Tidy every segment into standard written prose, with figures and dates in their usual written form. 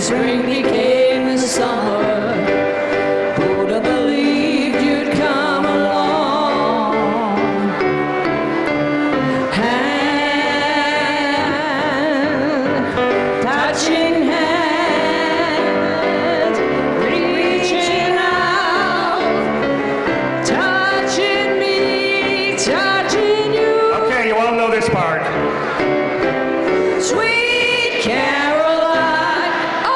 spring became the summer. Who'd have believed you'd come along? Hand, touching hands, reaching out, touching me, touching you. Okay, you all know this part. Sweet Caroline, oh,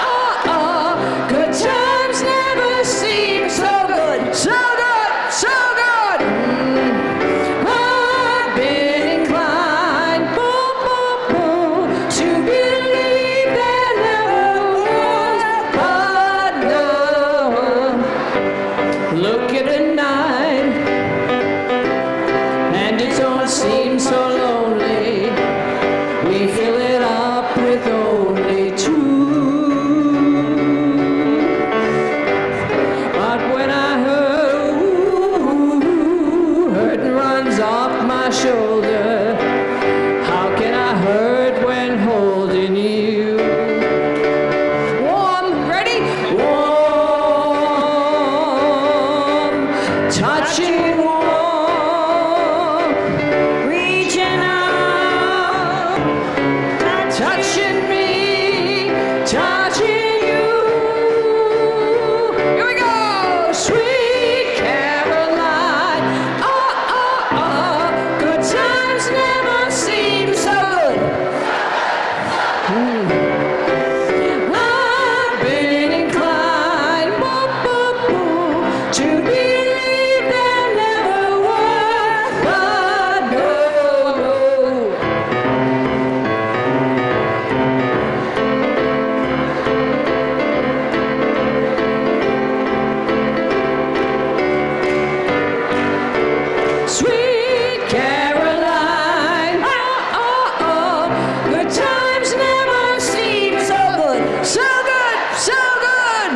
oh, oh, good times never seem so good, so good, so good. I've been inclined, boo, boo, boo, to believe there never was, but now, look at the night, and it don't seem so lonely. We fill it up with only two. But when I heard, ooh, hurting runs off my shoulder. How can I hurt when holding you? Warm, ready? Warm, touching warm, reaching out, touching me, touching you. Here we go, sweet Caroline. Oh, oh, oh, good times never seem so good. I've been inclined, boo, boo, boo, to believe there never was, but no. Sweet Caroline, oh, oh, oh, good times never seem so good, so good, so good.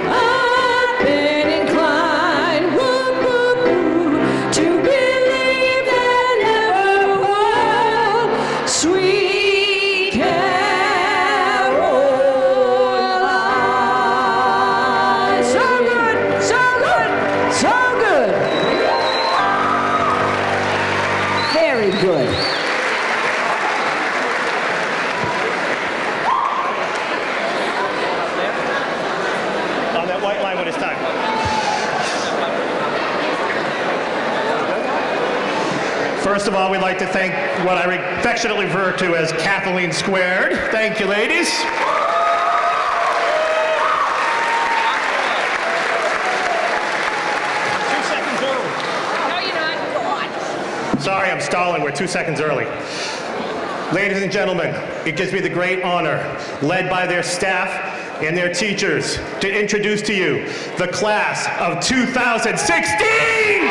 I've been inclined, woo, woo, woo, to believe there never was, sweet Caroline. So good, so good, so good. Very good. On that white line when it's time. First of all, we'd like to thank what I affectionately refer to as Kathleen Squared. Thank you, ladies. Sorry, I'm stalling. We're 2 seconds early. Ladies and gentlemen, it gives me the great honor, led by their staff and their teachers, to introduce to you the class of 2016!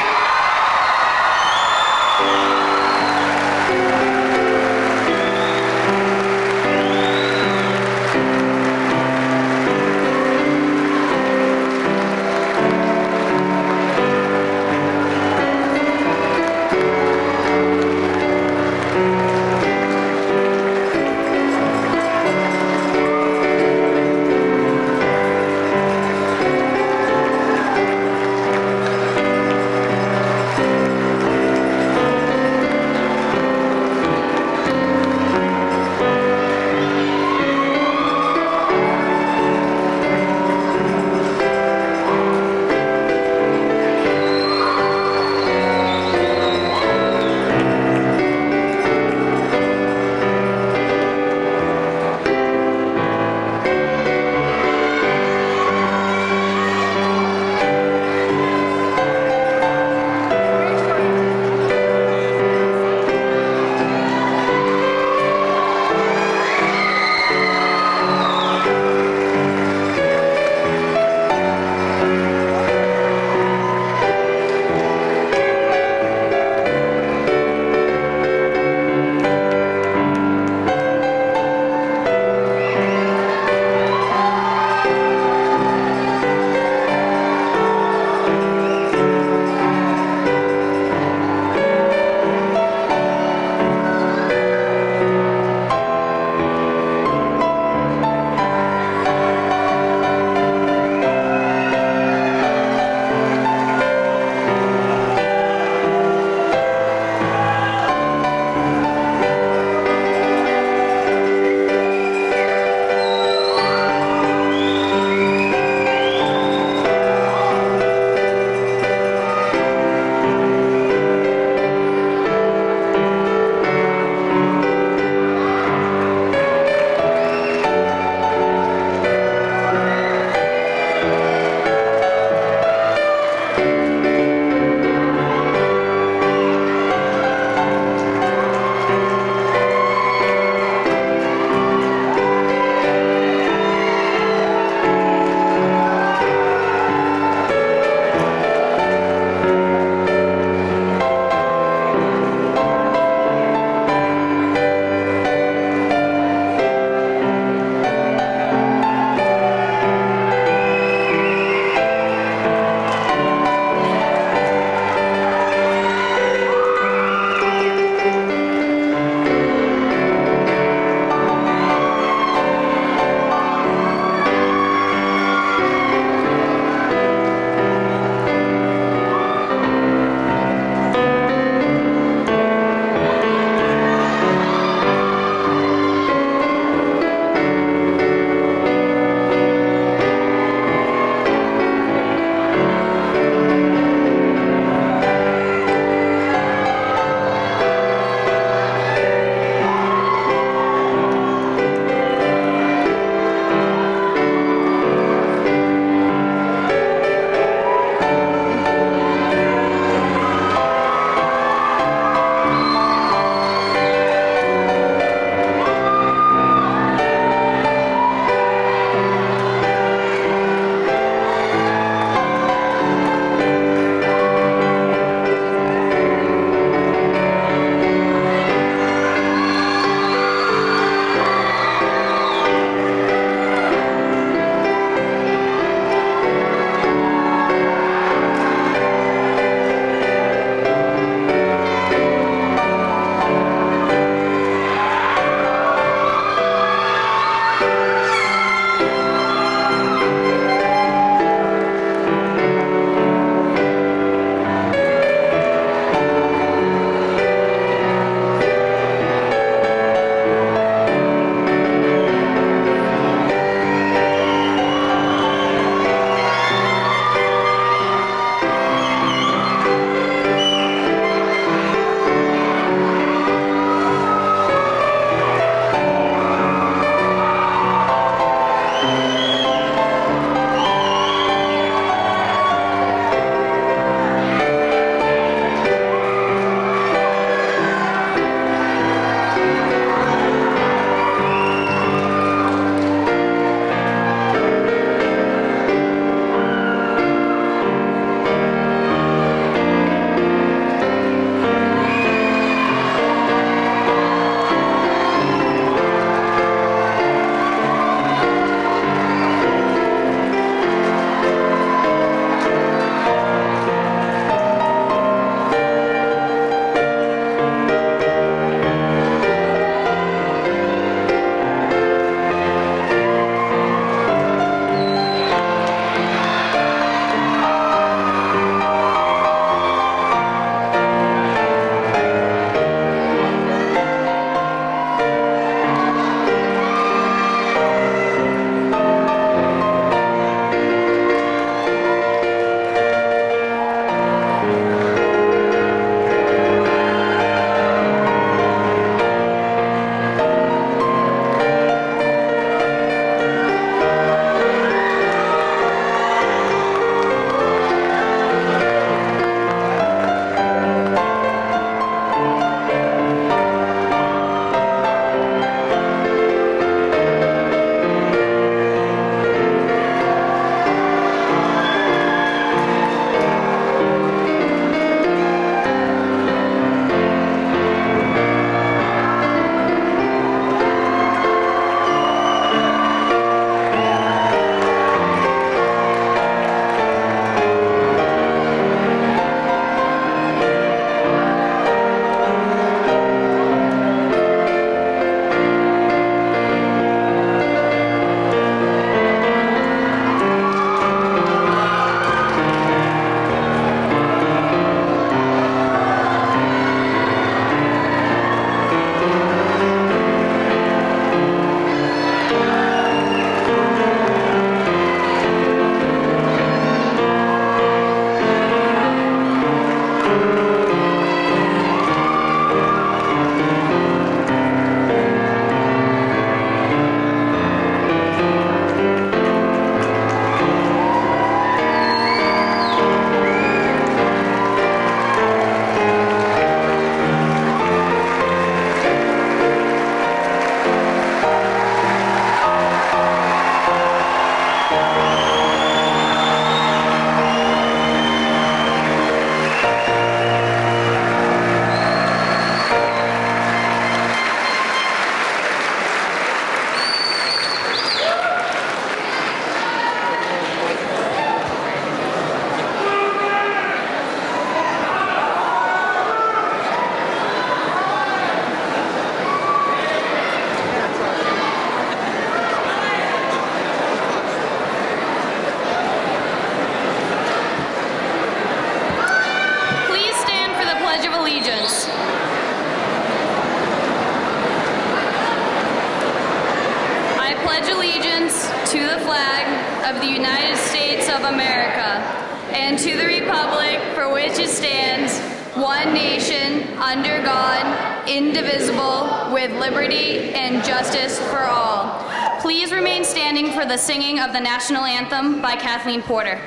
pledge allegiance to the flag of the United States of America and to the republic for which it stands, one nation, under God, indivisible, with liberty and justice for all. Please remain standing for the singing of the national anthem by Kathleen Porter.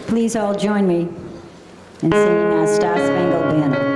Please all join me in singing our Star Spangled Banner.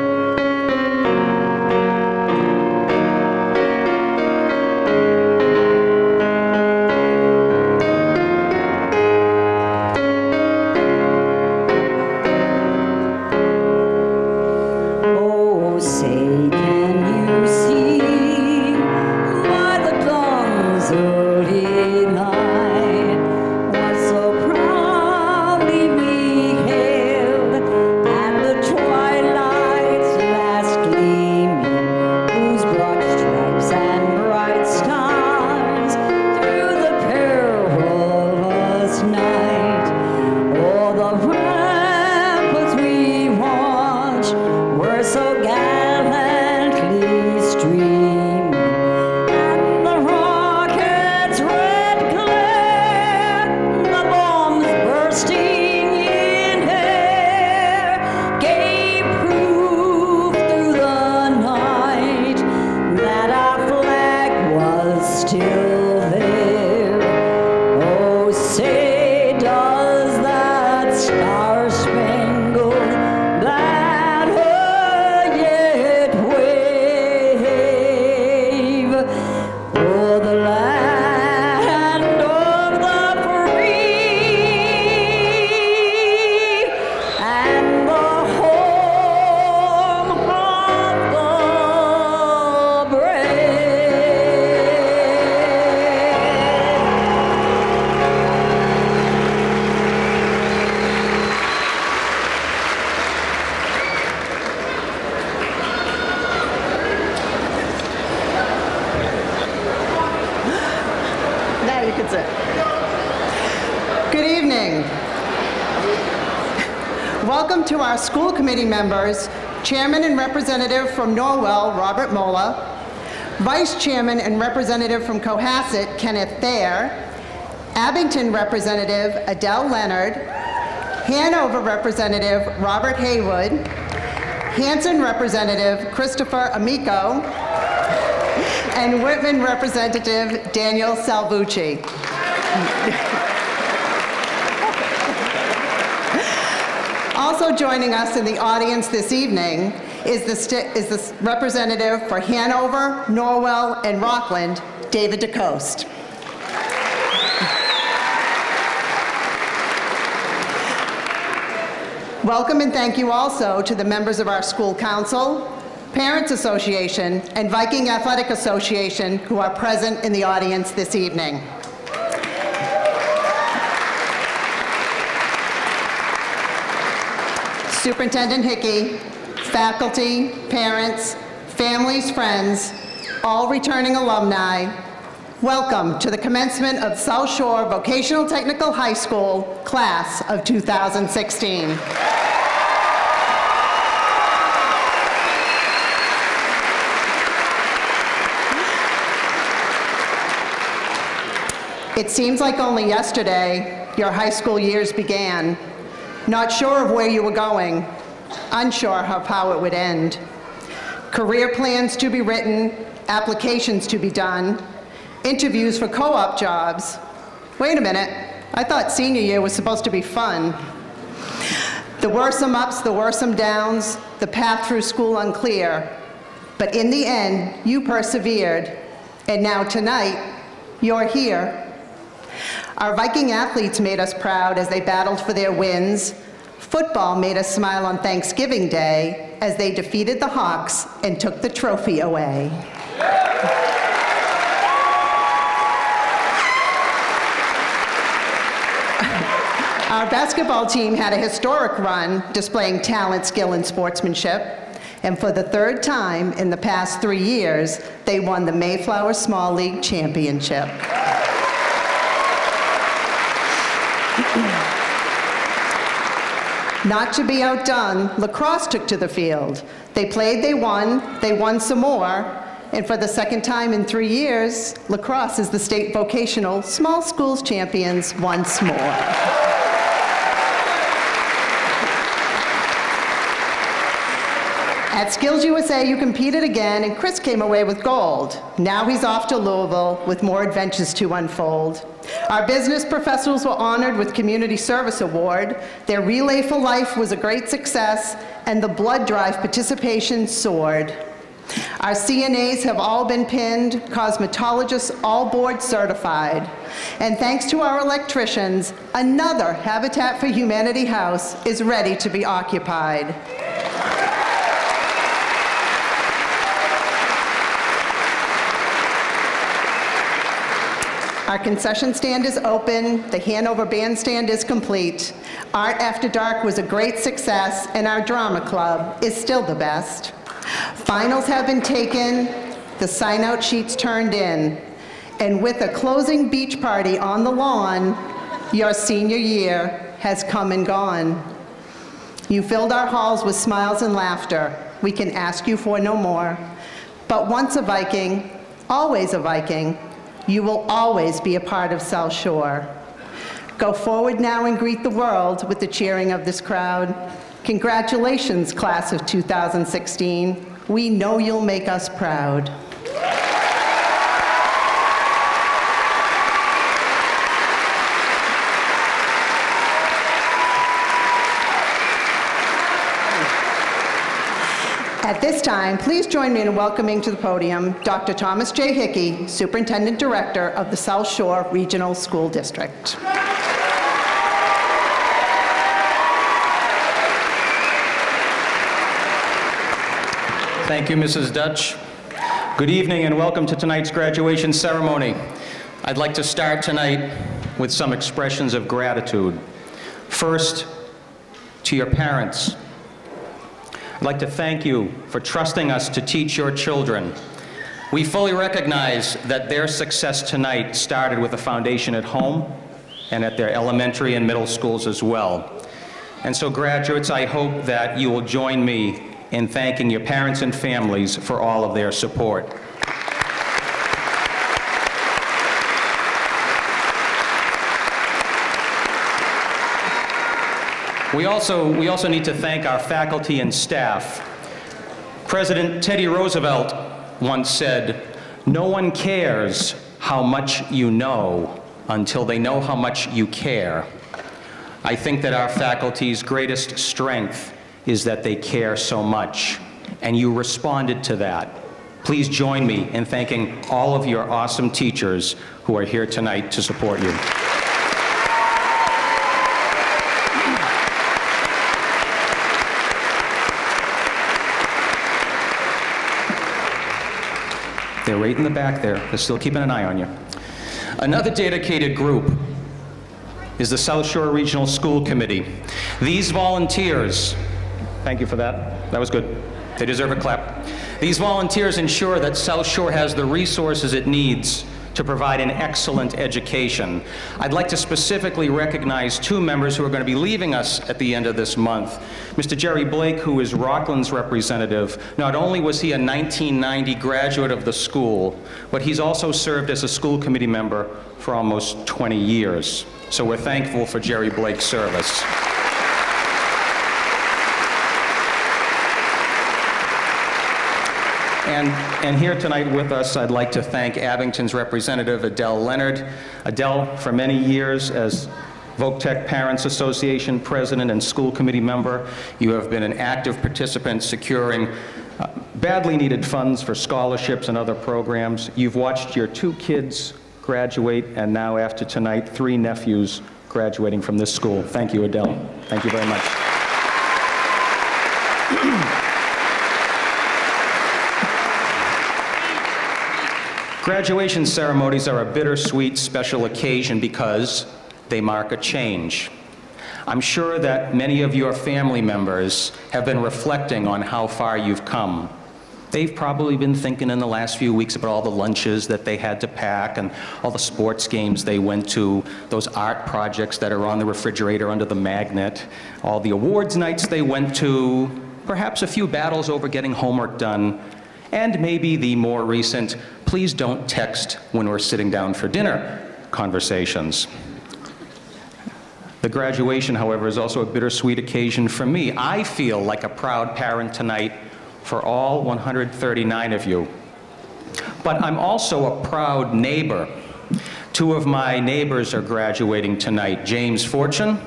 Welcome to our school committee members, Chairman and Representative from Norwell, Robert Mola, Vice Chairman and Representative from Cohasset, Kenneth Thayer, Abington Representative, Adele Leonard, Hanover Representative, Robert Haywood, Hanson Representative, Christopher Amico, and Whitman Representative, Daniel Salvucci. Also joining us in the audience this evening is the representative for Hanover, Norwell, and Rockland, David DeCoste. Welcome and thank you also to the members of our school council, Parents Association, and Viking Athletic Association who are present in the audience this evening. Superintendent Hickey, faculty, parents, families, friends, all returning alumni, welcome to the commencement of South Shore Vocational Technical High School, class of 2016. It seems like only yesterday your high school years began. Not sure of where you were going, unsure of how it would end. Career plans to be written, applications to be done, interviews for co-op jobs. Wait a minute, I thought senior year was supposed to be fun. There were some ups, there were some downs, the path through school unclear. But in the end, you persevered, and now tonight, you're here. Our Viking athletes made us proud as they battled for their wins. Football made us smile on Thanksgiving Day as they defeated the Hawks and took the trophy away. Our basketball team had a historic run displaying talent, skill, and sportsmanship. And for the third time in the past 3 years, they won the Mayflower Small League Championship. Not to be outdone, lacrosse took to the field. They played, they won some more, And for the second time in 3 years, La Crosse is the state vocational small schools champions once more. At Skills USA, you competed again, and Chris came away with gold. Now he's off to Louisville with more adventures to unfold. Our business professionals were honored with Community Service Award. Their Relay for Life was a great success, and the blood drive participation soared. Our CNAs have all been pinned, cosmetologists all board certified. And thanks to our electricians, another Habitat for Humanity house is ready to be occupied. Our concession stand is open, the Hanover Bandstand is complete. Art After Dark was a great success, and our drama club is still the best. Finals have been taken, the sign-out sheets turned in, and with a closing beach party on the lawn, your senior year has come and gone. You filled our halls with smiles and laughter. We can ask you for no more. But once a Viking, always a Viking, you will always be a part of South Shore. Go forward now and greet the world with the cheering of this crowd. Congratulations, class of 2016. We know you'll make us proud. At this time, please join me in welcoming to the podium Dr. Thomas J. Hickey, Superintendent Director of the South Shore Regional School District. Thank you, Mrs. Dutch. Good evening and welcome to tonight's graduation ceremony. I'd like to start tonight with some expressions of gratitude. First, to your parents. I'd like to thank you for trusting us to teach your children. We fully recognize that their success tonight started with a foundation at home and at their elementary and middle schools as well. And so, graduates, I hope that you will join me in thanking your parents and families for all of their support. We also need to thank our faculty and staff. President Teddy Roosevelt once said, "No one cares how much you know until they know how much you care." I think that our faculty's greatest strength is that they care so much, and you responded to that. Please join me in thanking all of your awesome teachers who are here tonight to support you. They're right in the back there. They're still keeping an eye on you. Another dedicated group is the South Shore Regional School Committee. These volunteers, thank you for that. That was good. They deserve a clap. These volunteers ensure that South Shore has the resources it needs to provide an excellent education. I'd like to specifically recognize two members who are going to be leaving us at the end of this month. Mr. Jerry Blake, who is Rockland's representative, not only was he a 1990 graduate of the school, but he's also served as a school committee member for almost 20 years. So we're thankful for Jerry Blake's service. And here tonight with us, I'd like to thank Abington's representative, Adele Leonard. Adele, for many years as Voc-Tech Parents Association president and school committee member, you have been an active participant securing badly needed funds for scholarships and other programs. You've watched your 2 kids graduate, and now after tonight, 3 nephews graduating from this school. Thank you, Adele. Thank you very much. Graduation ceremonies are a bittersweet special occasion because they mark a change. I'm sure that many of your family members have been reflecting on how far you've come. They've probably been thinking in the last few weeks about all the lunches that they had to pack and all the sports games they went to, those art projects that are on the refrigerator under the magnet, all the awards nights they went to, perhaps a few battles over getting homework done, and maybe the more recent, please don't text when we're sitting down for dinner conversations. The graduation, however, is also a bittersweet occasion for me. I feel like a proud parent tonight for all 139 of you. But I'm also a proud neighbor. Two of my neighbors are graduating tonight, James Fortune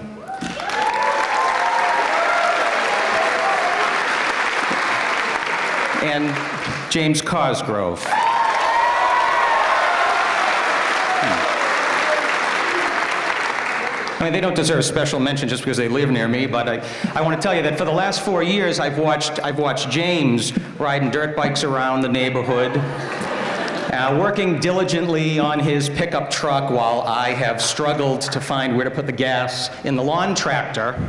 and James Cosgrove. I mean, they don't deserve special mention just because they live near me, but I want to tell you that for the last 4 years, I've watched James riding dirt bikes around the neighborhood, working diligently on his pickup truck while I have struggled to find where to put the gas in the lawn tractor.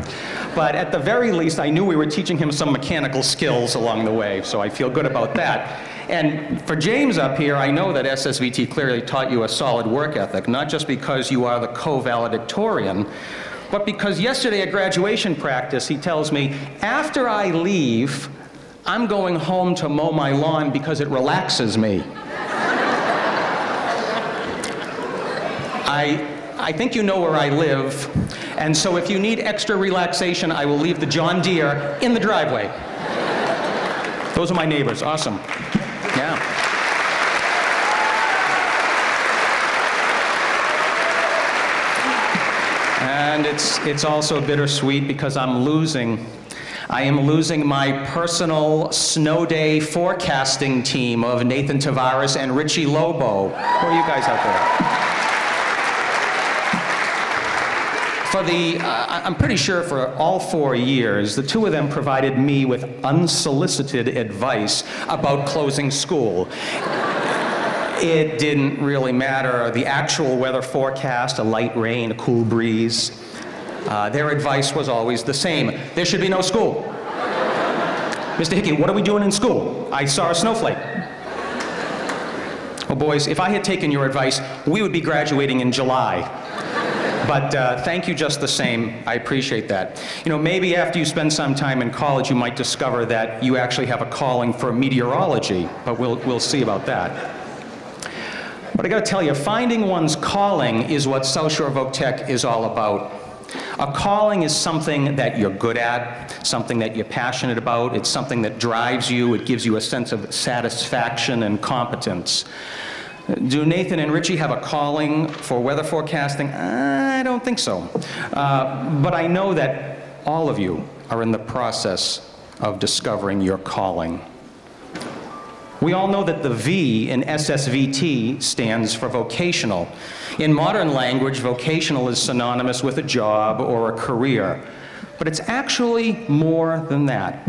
But at the very least, I knew we were teaching him some mechanical skills along the way, so I feel good about that. And for James up here, I know that SSVT clearly taught you a solid work ethic, not just because you are the co-valedictorian, but because yesterday at graduation practice, he tells me, after I leave, I'm going home to mow my lawn because it relaxes me. I think you know where I live, and so if you need extra relaxation, I will leave the John Deere in the driveway. Those are my neighbors. Awesome. Yeah. And it's also bittersweet because I am losing my personal snow day forecasting team of Nathan Tavares and Richie Lobo. Who are you guys out there? I'm pretty sure for all 4 years, the two of them provided me with unsolicited advice about closing school. It didn't really matter the actual weather forecast, a light rain, a cool breeze. Their advice was always the same. There should be no school. Mr. Hickey, what are we doing in school? I saw a snowflake. Well, boys, if I had taken your advice, we would be graduating in July. But thank you just the same. I appreciate that. You know, maybe after you spend some time in college, you might discover that you actually have a calling for meteorology, but we'll see about that. But I gotta tell you, finding one's calling is what South Shore Voc Tech is all about. A calling is something that you're good at, something that you're passionate about, it's something that drives you, it gives you a sense of satisfaction and competence. Do Nathan and Richie have a calling for weather forecasting? I don't think so. But I know that all of you are in the process of discovering your calling. We all know that the V in SSVT stands for vocational. In modern language, vocational is synonymous with a job or a career. But it's actually more than that.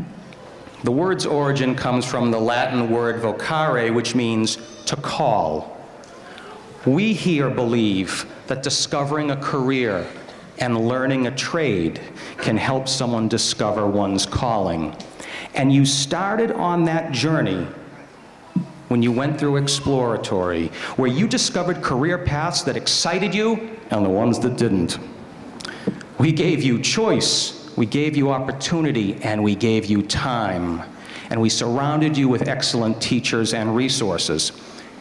The word's origin comes from the Latin word vocare, which means to call. We here believe that discovering a career and learning a trade can help someone discover one's calling. And you started on that journey when you went through exploratory, where you discovered career paths that excited you and the ones that didn't. We gave you choice. We gave you opportunity, and we gave you time. And we surrounded you with excellent teachers and resources.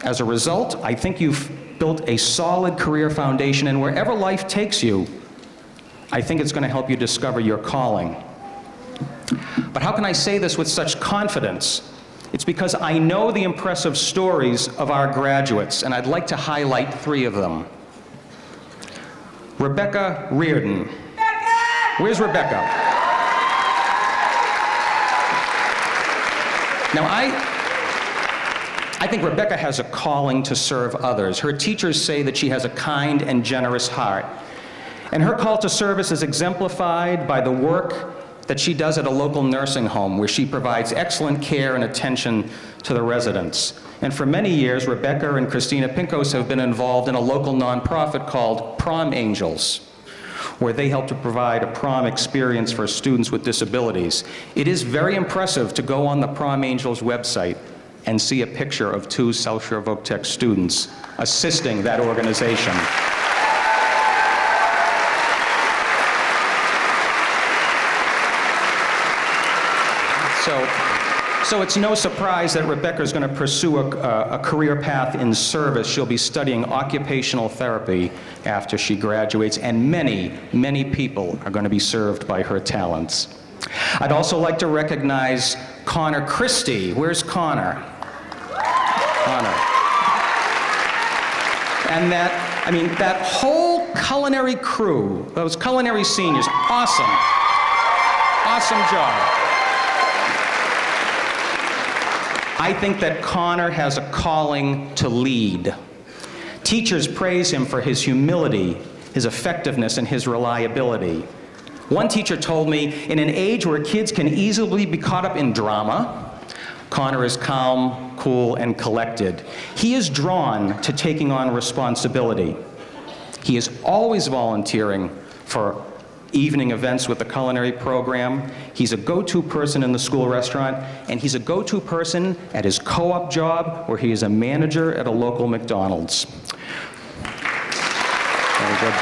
As a result, I think you've built a solid career foundation, and wherever life takes you, I think it's going to help you discover your calling. But how can I say this with such confidence? It's because I know the impressive stories of our graduates, and I'd like to highlight 3 of them. Rebecca Reardon. Where's Rebecca? Now, I think Rebecca has a calling to serve others. Her teachers say that she has a kind and generous heart. And her call to service is exemplified by the work that she does at a local nursing home, where she provides excellent care and attention to the residents. And for many years, Rebecca and Christina Pincos have been involved in a local nonprofit called Prom Angels, where they help to provide a prom experience for students with disabilities. It is very impressive to go on the Prom Angels website and see a picture of 2 South Shore Voc Tech students assisting that organization. So, So it's no surprise that Rebecca's going to pursue a career path in service. She'll be studying occupational therapy after she graduates, and many, many people are going to be served by her talents. I'd also like to recognize Connor Christie. Where's Connor? Connor. And that whole culinary crew, those culinary seniors, awesome. Awesome job. I think that Connor has a calling to lead. Teachers praise him for his humility, his effectiveness, and his reliability. One teacher told me, in an age where kids can easily be caught up in drama, Connor is calm, cool, and collected. He is drawn to taking on responsibility. He is always volunteering for evening events with the culinary program. He's a go-to person in the school restaurant, and he's a go-to person at his co-op job, where he is a manager at a local McDonald's. Very good.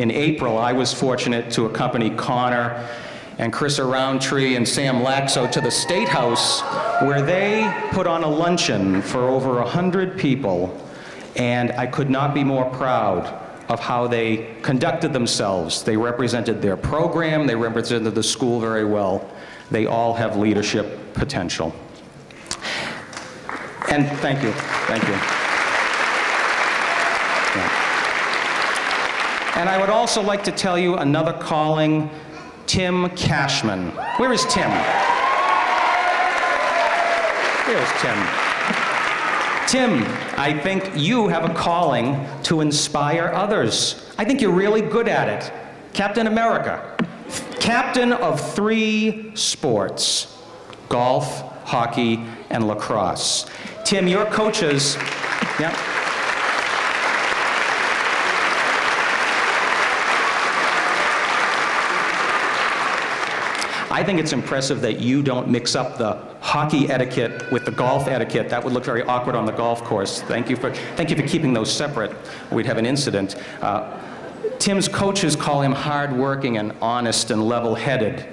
In April, I was fortunate to accompany Connor and Carissa Roundtree and Sam Laxo to the State House, where they put on a luncheon for over 100 people, and I could not be more proud of how they conducted themselves. They represented their program, they represented the school very well. They all have leadership potential. And thank you, thank you. Yeah. And I would also like to tell you another calling, Tim Cashman. Where is Tim? Here's Tim. Tim, I think you have a calling to inspire others. I think you're really good at it. Captain America. Captain of 3 sports: golf, hockey, and lacrosse. Tim, your coaches, yeah. I think it's impressive that you don't mix up the hockey etiquette with the golf etiquette. That would look very awkward on the golf course. Thank you for keeping those separate. We'd have an incident. Tim's coaches call him hardworking and honest and level-headed.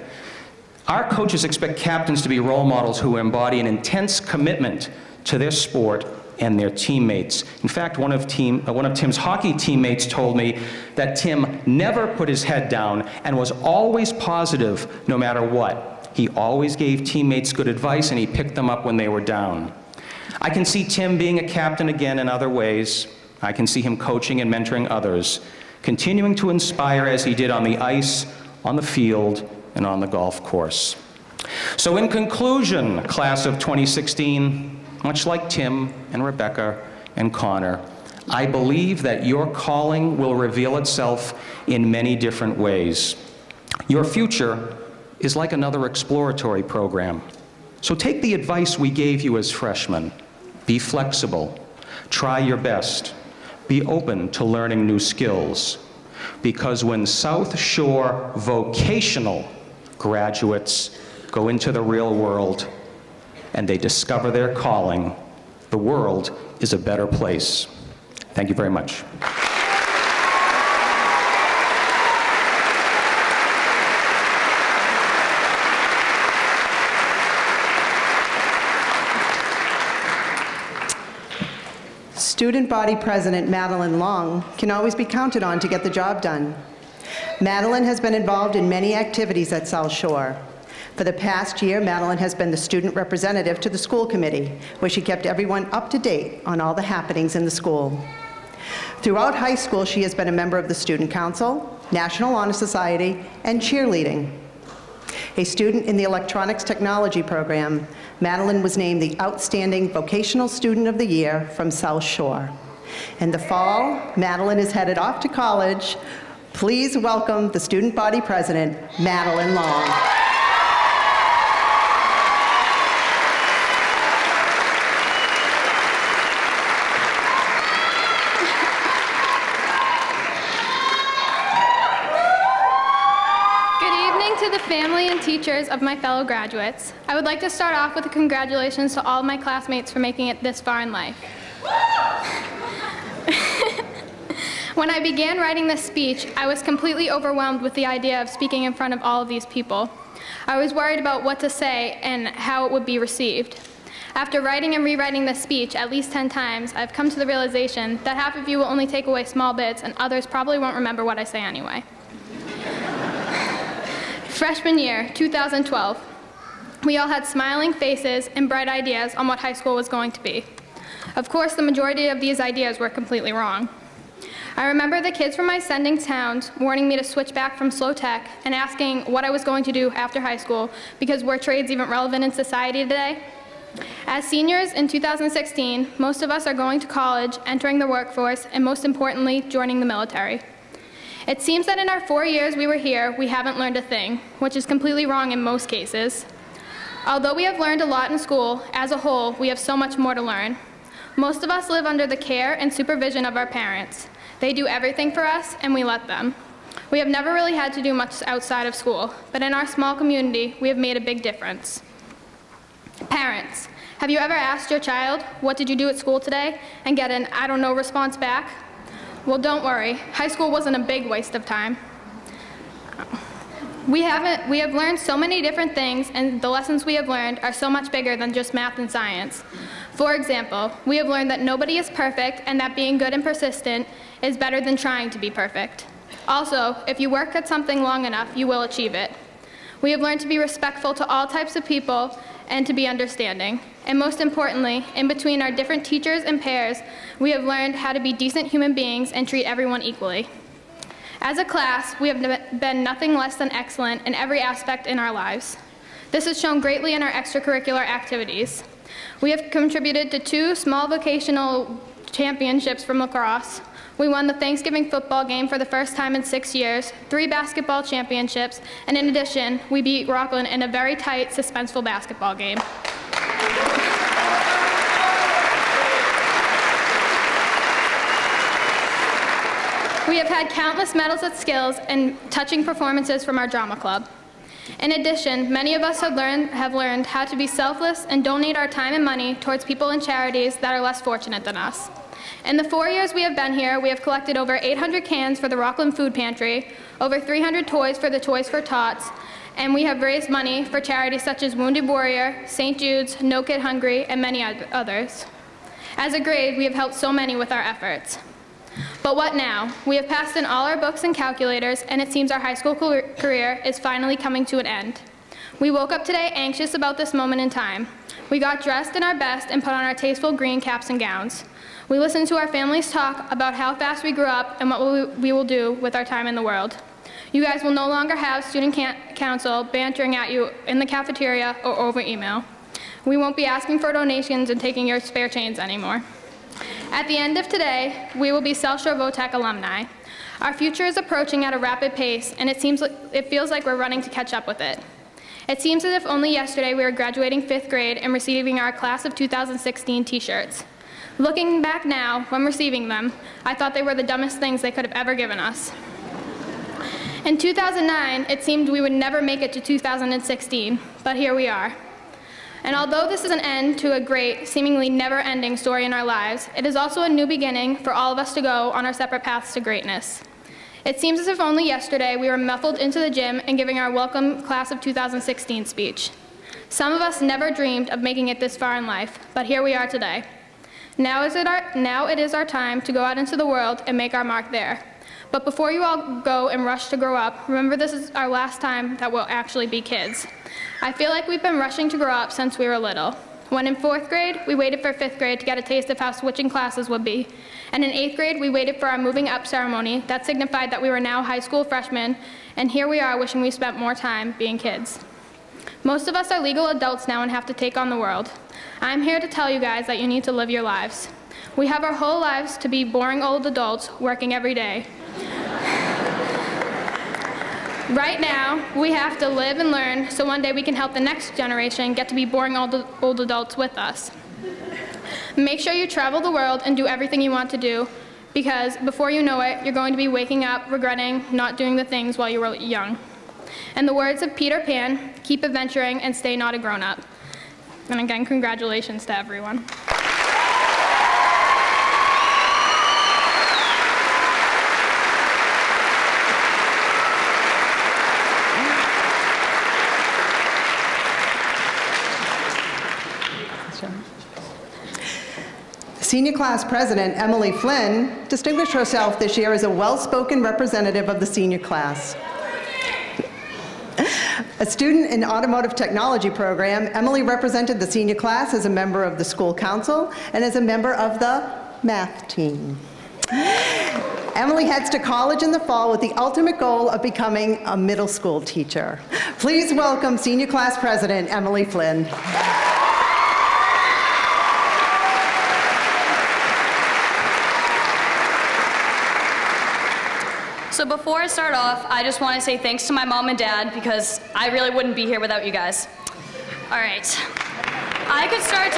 Our coaches expect captains to be role models who embody an intense commitment to their sport and their teammates. In fact, one of Tim's hockey teammates told me that Tim never put his head down and was always positive no matter what. He always gave teammates good advice, and he picked them up when they were down. I can see Tim being a captain again in other ways. I can see him coaching and mentoring others, continuing to inspire as he did on the ice, on the field, and on the golf course. So in conclusion, class of 2016, much like Tim and Rebecca and Connor, I believe that your calling will reveal itself in many different ways. Your future is like another exploratory program. So take the advice we gave you as freshmen. Be flexible. Try your best. Be open to learning new skills. Because when South Shore vocational graduates go into the real world and they discover their calling, the world is a better place. Thank you very much. Student Body President Madeline Long can always be counted on to get the job done. Madeline has been involved in many activities at South Shore. For the past year, Madeline has been the student representative to the school committee, where she kept everyone up to date on all the happenings in the school. Throughout high school, she has been a member of the Student Council, National Honor Society, and cheerleading. A student in the Electronics Technology program, Madeline was named the Outstanding Vocational Student of the Year from South Shore. In the fall, Madeline is headed off to college. Please welcome the Student Body President, Madeline Long. Family and teachers of my fellow graduates, I would like to start off with a congratulations to all of my classmates for making it this far in life. When I began writing this speech, I was completely overwhelmed with the idea of speaking in front of all of these people. I was worried about what to say and how it would be received. After writing and rewriting this speech at least 10 times, I've come to the realization that half of you will only take away small bits and others probably won't remember what I say anyway. Freshman year, 2012. We all had smiling faces and bright ideas on what high school was going to be. Of course, the majority of these ideas were completely wrong. I remember the kids from my sending towns warning me to switch back from slow tech and asking what I was going to do after high school because were trades even relevant in society today? As seniors in 2016, most of us are going to college, entering the workforce, and most importantly, joining the military. It seems that in our 4 years we were here, we haven't learned a thing, which is completely wrong in most cases. Although we have learned a lot in school, as a whole, we have so much more to learn. Most of us live under the care and supervision of our parents. They do everything for us, and we let them. We have never really had to do much outside of school, but in our small community, we have made a big difference. Parents, have you ever asked your child, "What did you do at school today?" and get an "I don't know" response back? Well, don't worry. High school wasn't a big waste of time. We have learned so many different things, and the lessons we have learned are so much bigger than just math and science. For example, we have learned that nobody is perfect and that being good and persistent is better than trying to be perfect. Also, if you work at something long enough, you will achieve it. We have learned to be respectful to all types of people and to be understanding. And most importantly, in between our different teachers and pairs, we have learned how to be decent human beings and treat everyone equally. As a class, we have been nothing less than excellent in every aspect in our lives. This is shown greatly in our extracurricular activities. We have contributed to 2 small vocational championships from lacrosse. We won the Thanksgiving football game for the first time in 6 years, 3 basketball championships, and in addition, we beat Rockland in a very tight, suspenseful basketball game. We have had countless medals at skills and touching performances from our drama club. In addition, many of us have learned how to be selfless and donate our time and money towards people and charities that are less fortunate than us. In the 4 years we have been here, we have collected over 800 cans for the Rockland Food Pantry, over 300 toys for the Toys for Tots, and we have raised money for charities such as Wounded Warrior, St. Jude's, No Kid Hungry, and many others. As a grade, we have helped so many with our efforts. But what now? We have passed in all our books and calculators, and it seems our high school career is finally coming to an end. We woke up today anxious about this moment in time. We got dressed in our best and put on our tasteful green caps and gowns. We listened to our families talk about how fast we grew up and what we will do with our time in the world. You guys will no longer have student council bantering at you in the cafeteria or over email. We won't be asking for donations and taking your spare change anymore. At the end of today, we will be South Shore VOTEC alumni. Our future is approaching at a rapid pace, and it feels like we're running to catch up with it. It seems as if only yesterday we were graduating 5th grade and receiving our class of 2016 t-shirts. Looking back now, when receiving them, I thought they were the dumbest things they could have ever given us. In 2009, it seemed we would never make it to 2016, but here we are. And although this is an end to a great, seemingly never-ending story in our lives, it is also a new beginning for all of us to go on our separate paths to greatness. It seems as if only yesterday we were muffled into the gym and giving our welcome class of 2016 speech. Some of us never dreamed of making it this far in life, but here we are today. Now it is our time to go out into the world and make our mark there. But before you all go and rush to grow up, remember this is our last time that we'll actually be kids. I feel like we've been rushing to grow up since we were little. When in 4th grade, we waited for 5th grade to get a taste of how switching classes would be. And in 8th grade, we waited for our moving up ceremony that signified that we were now high school freshmen, and here we are wishing we spent more time being kids. Most of us are legal adults now and have to take on the world. I'm here to tell you guys that you need to live your lives. We have our whole lives to be boring old adults working every day. Right now, we have to live and learn so one day we can help the next generation get to be boring old adults with us. Make sure you travel the world and do everything you want to do, because before you know it, you're going to be waking up regretting not doing the things while you were young. In the words of Peter Pan, keep adventuring and stay not a grown-up. And again, congratulations to everyone. Senior class president Emily Flynn distinguished herself this year as a well-spoken representative of the senior class. A student in automotive technology program, Emily represented the senior class as a member of the school council and as a member of the math team. Emily heads to college in the fall with the ultimate goal of becoming a middle school teacher. Please welcome senior class president Emily Flynn. So before I start off, I just want to say thanks to my mom and dad because I really wouldn't be here without you guys. All right. I could start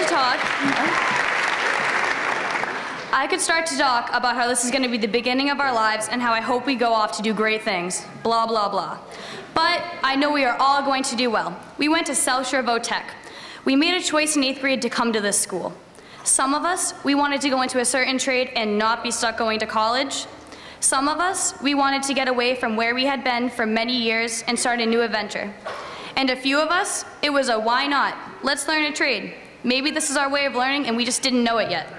to talk about how this is going to be the beginning of our lives and how I hope we go off to do great things, blah, blah, blah. But I know we are all going to do well. We went to South Shore Votech. We made a choice in 8th grade to come to this school. Some of us, we wanted to go into a certain trade and not be stuck going to college. Some of us, we wanted to get away from where we had been for many years and start a new adventure. And a few of us, it was a why not? Let's learn a trade. Maybe this is our way of learning and we just didn't know it yet.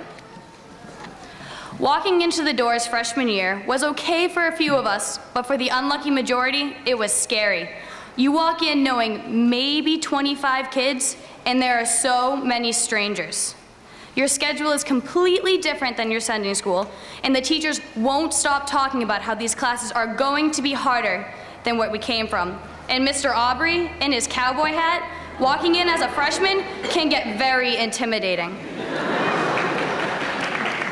Walking into the doors freshman year was okay for a few of us, but for the unlucky majority, it was scary. You walk in knowing maybe 25 kids, and there are so many strangers. Your schedule is completely different than your Sunday school, and the teachers won't stop talking about how these classes are going to be harder than what we came from. And Mr. Aubrey, in his cowboy hat, walking in as a freshman can get very intimidating.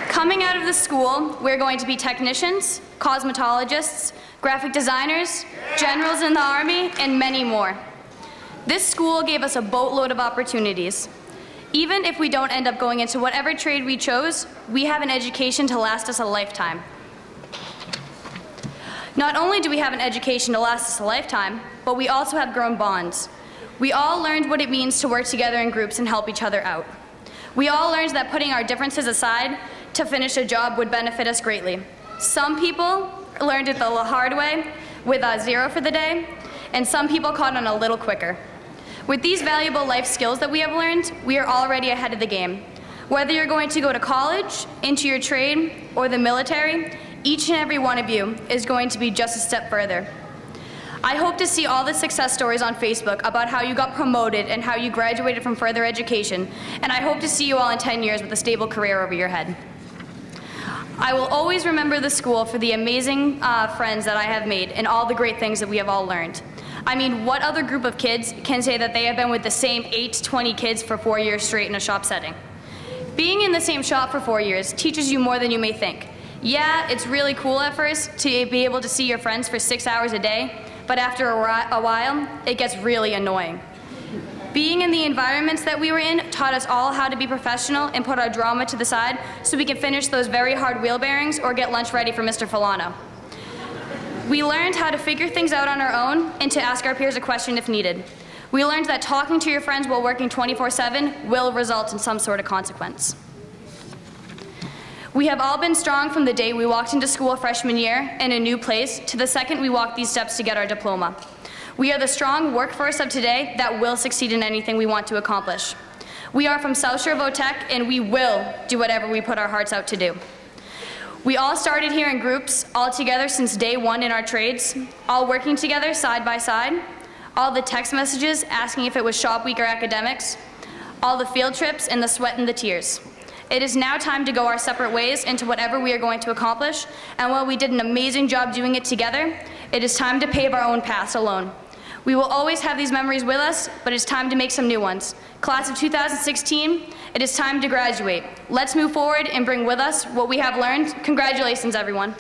Coming out of the school, we're going to be technicians, cosmetologists, graphic designers, generals in the Army, and many more. This school gave us a boatload of opportunities. Even if we don't end up going into whatever trade we chose, we have an education to last us a lifetime. Not only do we have an education to last us a lifetime, but we also have grown bonds. We all learned what it means to work together in groups and help each other out. We all learned that putting our differences aside to finish a job would benefit us greatly. Some people learned it the hard way with a 0 for the day, and some people caught on a little quicker. With these valuable life skills that we have learned, we are already ahead of the game. Whether you're going to go to college, into your trade, or the military, each and every one of you is going to be just a step further. I hope to see all the success stories on Facebook about how you got promoted and how you graduated from further education, and I hope to see you all in 10 years with a stable career over your head. I will always remember the school for the amazing friends that I have made and all the great things that we have all learned. I mean, what other group of kids can say that they have been with the same 8 to 20 kids for 4 years straight in a shop setting? Being in the same shop for 4 years teaches you more than you may think. Yeah, it's really cool at first to be able to see your friends for 6 hours a day, but after a while, it gets really annoying. Being in the environments that we were in taught us all how to be professional and put our drama to the side so we can finish those very hard wheel bearings or get lunch ready for Mr. Filano. We learned how to figure things out on our own and to ask our peers a question if needed. We learned that talking to your friends while working 24/7 will result in some sort of consequence. We have all been strong from the day we walked into school freshman year in a new place to the second we walked these steps to get our diploma. We are the strong workforce of today that will succeed in anything we want to accomplish. We are from South Shore Votech, and we will do whatever we put our hearts out to do. We all started here in groups, all together since day one in our trades, all working together side by side, all the text messages asking if it was shop week or academics, all the field trips and the sweat and the tears. It is now time to go our separate ways into whatever we are going to accomplish, and while we did an amazing job doing it together, it is time to pave our own paths alone. We will always have these memories with us, but it's time to make some new ones. Class of 2016, it is time to graduate. Let's move forward and bring with us what we have learned. Congratulations, everyone.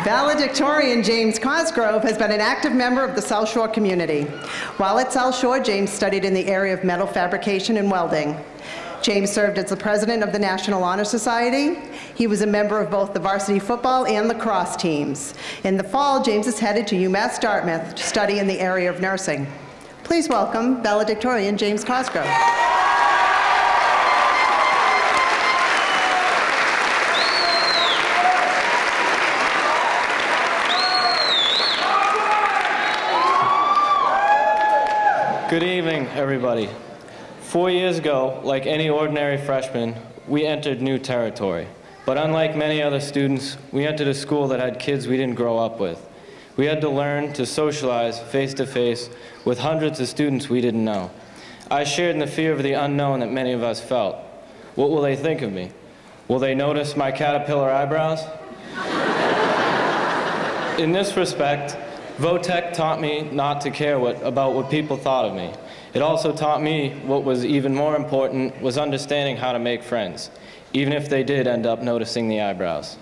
Valedictorian James Cosgrove has been an active member of the South Shore community. While at South Shore, James studied in the area of metal fabrication and welding. James served as the president of the National Honor Society. He was a member of both the varsity football and lacrosse teams. In the fall, James is headed to UMass Dartmouth to study in the area of nursing. Please welcome valedictorian James Cosgrove. Good evening, everybody. 4 years ago, like any ordinary freshman, we entered new territory. But unlike many other students, we entered a school that had kids we didn't grow up with. We had to learn to socialize face-to-face with hundreds of students we didn't know. I shared in the fear of the unknown that many of us felt. What will they think of me? Will they notice my caterpillar eyebrows? In this respect, Votech taught me not to care about what people thought of me. It also taught me what was even more important was understanding how to make friends, even if they did end up noticing the eyebrows.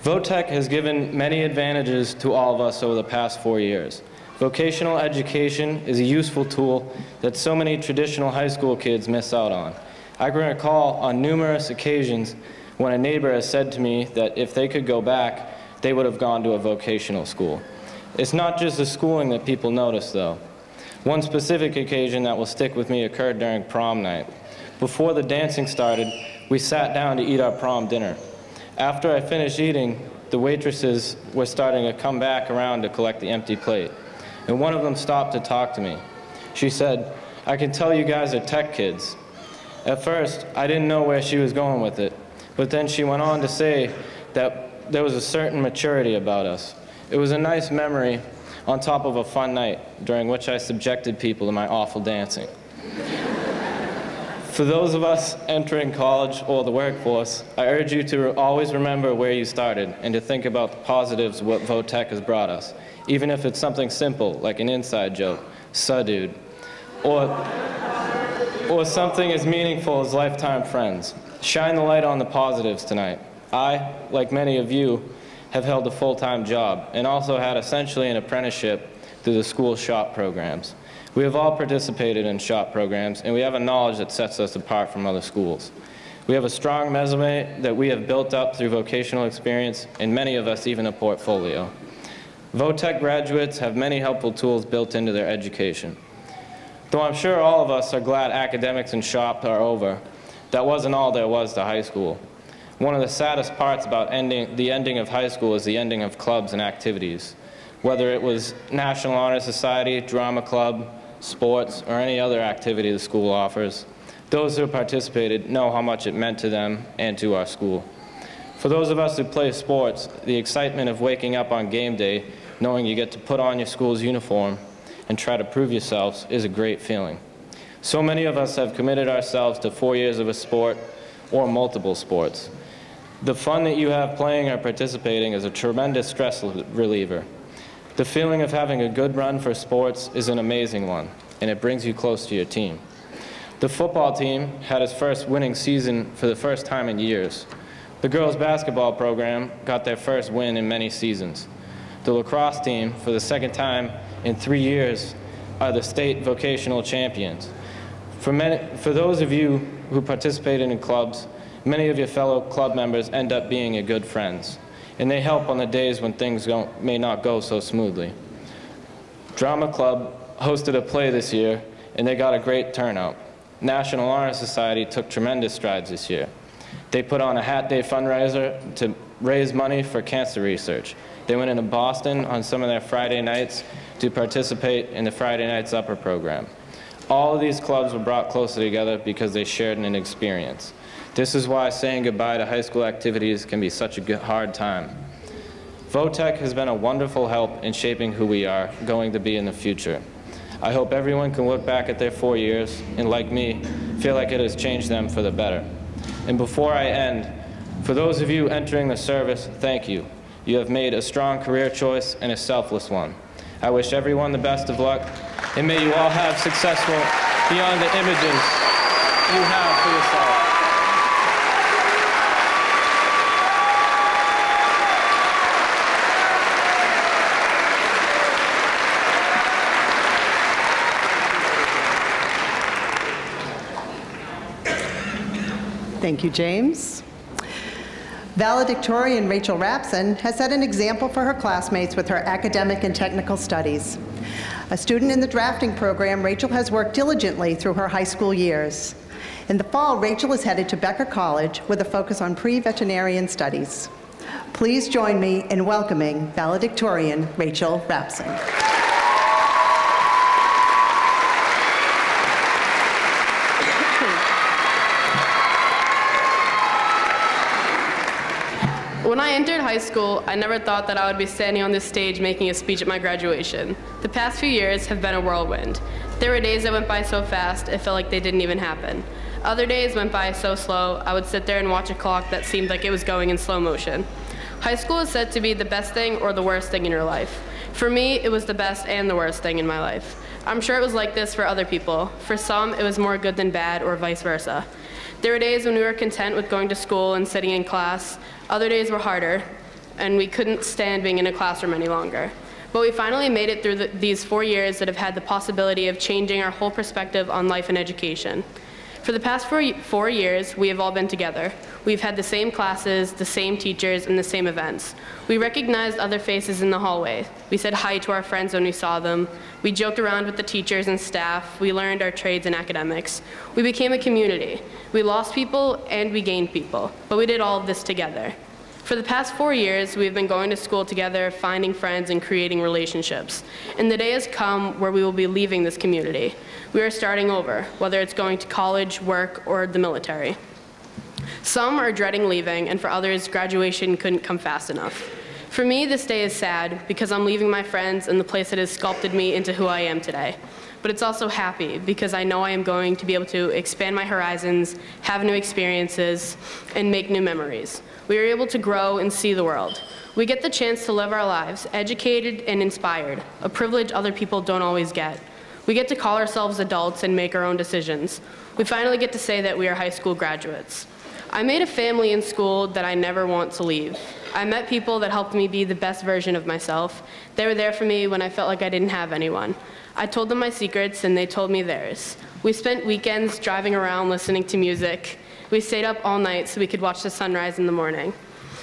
Votech has given many advantages to all of us over the past 4 years. Vocational education is a useful tool that so many traditional high school kids miss out on. I can recall on numerous occasions when a neighbor has said to me that if they could go back, they would have gone to a vocational school. It's not just the schooling that people notice, though. One specific occasion that will stick with me occurred during prom night. Before the dancing started, we sat down to eat our prom dinner. After I finished eating, the waitresses were starting to come back around to collect the empty plate, and one of them stopped to talk to me. She said, "I can tell you guys are tech kids." At first, I didn't know where she was going with it, but then she went on to say that there was a certain maturity about us. It was a nice memory on top of a fun night during which I subjected people to my awful dancing. For those of us entering college or the workforce, I urge you to always remember where you started and to think about the positives of what Votech has brought us, even if it's something simple like an inside joke, "Suh, dude," or something as meaningful as lifetime friends. Shine the light on the positives tonight. I, like many of you, have held a full-time job and also had essentially an apprenticeship through the school shop programs. We have all participated in shop programs, and we have a knowledge that sets us apart from other schools. We have a strong resume that we have built up through vocational experience, and many of us even a portfolio. Votech graduates have many helpful tools built into their education. Though I'm sure all of us are glad academics and shop are over, that wasn't all there was to high school. One of the saddest parts about the ending of high school is the ending of clubs and activities. Whether it was National Honor Society, drama club, sports, or any other activity the school offers, those who participated know how much it meant to them and to our school. For those of us who play sports, the excitement of waking up on game day, knowing you get to put on your school's uniform and try to prove yourselves is a great feeling. So many of us have committed ourselves to 4 years of a sport or multiple sports. The fun that you have playing or participating is a tremendous stress reliever. The feeling of having a good run for sports is an amazing one, and it brings you close to your team. The football team had its first winning season for the first time in years. The girls' basketball program got their first win in many seasons. The lacrosse team, for the second time in 3 years, are the state vocational champions. For those of you who participated in clubs, many of your fellow club members end up being your good friends, and they help on the days when things may not go so smoothly. Drama Club hosted a play this year, and they got a great turnout. National Honor Society took tremendous strides this year. They put on a Hat Day fundraiser to raise money for cancer research. They went into Boston on some of their Friday nights to participate in the Friday Nights Upper program. All of these clubs were brought closer together because they shared an experience. This is why saying goodbye to high school activities can be such a hard time. Votech has been a wonderful help in shaping who we are going to be in the future. I hope everyone can look back at their 4 years and, like me, feel like it has changed them for the better. And before I end, for those of you entering the service, thank you. You have made a strong career choice and a selfless one. I wish everyone the best of luck, and may you all have successful beyond the images you have for yourself. Thank you, James. Valedictorian Rachel Rapson has set an example for her classmates with her academic and technical studies. A student in the drafting program, Rachel has worked diligently through her high school years. In the fall, Rachel is headed to Becker College with a focus on pre-veterinarian studies. Please join me in welcoming valedictorian Rachel Rapson. When I entered high school, I never thought that I would be standing on this stage making a speech at my graduation. The past few years have been a whirlwind. There were days that went by so fast, it felt like they didn't even happen. Other days went by so slow, I would sit there and watch a clock that seemed like it was going in slow motion. High school is said to be the best thing or the worst thing in your life. For me, it was the best and the worst thing in my life. I'm sure it was like this for other people. For some, it was more good than bad, or vice versa. There were days when we were content with going to school and sitting in class. Other days were harder, and we couldn't stand being in a classroom any longer. But we finally made it through these 4 years that have had the possibility of changing our whole perspective on life and education. For the past 4 years, we have all been together. We've had the same classes, the same teachers, and the same events. We recognized other faces in the hallway. We said hi to our friends when we saw them. We joked around with the teachers and staff. We learned our trades and academics. We became a community. We lost people and we gained people, but we did all of this together. For the past 4 years, we've been going to school together, finding friends, and creating relationships. And the day has come where we will be leaving this community. We are starting over, whether it's going to college, work, or the military. Some are dreading leaving, and for others, graduation couldn't come fast enough. For me, this day is sad because I'm leaving my friends and the place that has sculpted me into who I am today. But it's also happy because I know I am going to be able to expand my horizons, have new experiences, and make new memories. We are able to grow and see the world. We get the chance to live our lives, educated and inspired, a privilege other people don't always get. We get to call ourselves adults and make our own decisions. We finally get to say that we are high school graduates. I made a family in school that I never want to leave. I met people that helped me be the best version of myself. They were there for me when I felt like I didn't have anyone. I told them my secrets and they told me theirs. We spent weekends driving around listening to music. We stayed up all night so we could watch the sunrise in the morning.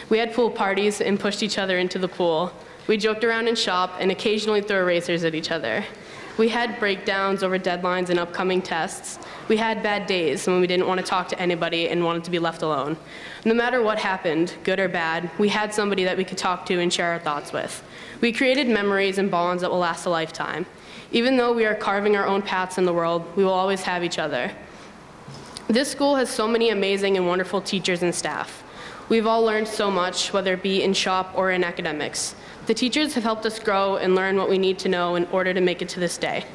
We had pool parties and pushed each other into the pool. We joked around in shop and occasionally threw erasers at each other. We had breakdowns over deadlines and upcoming tests. We had bad days when we didn't want to talk to anybody and wanted to be left alone. No matter what happened, good or bad, we had somebody that we could talk to and share our thoughts with. We created memories and bonds that will last a lifetime. Even though we are carving our own paths in the world, we will always have each other. This school has so many amazing and wonderful teachers and staff. We've all learned so much, whether it be in shop or in academics. The teachers have helped us grow and learn what we need to know in order to make it to this day.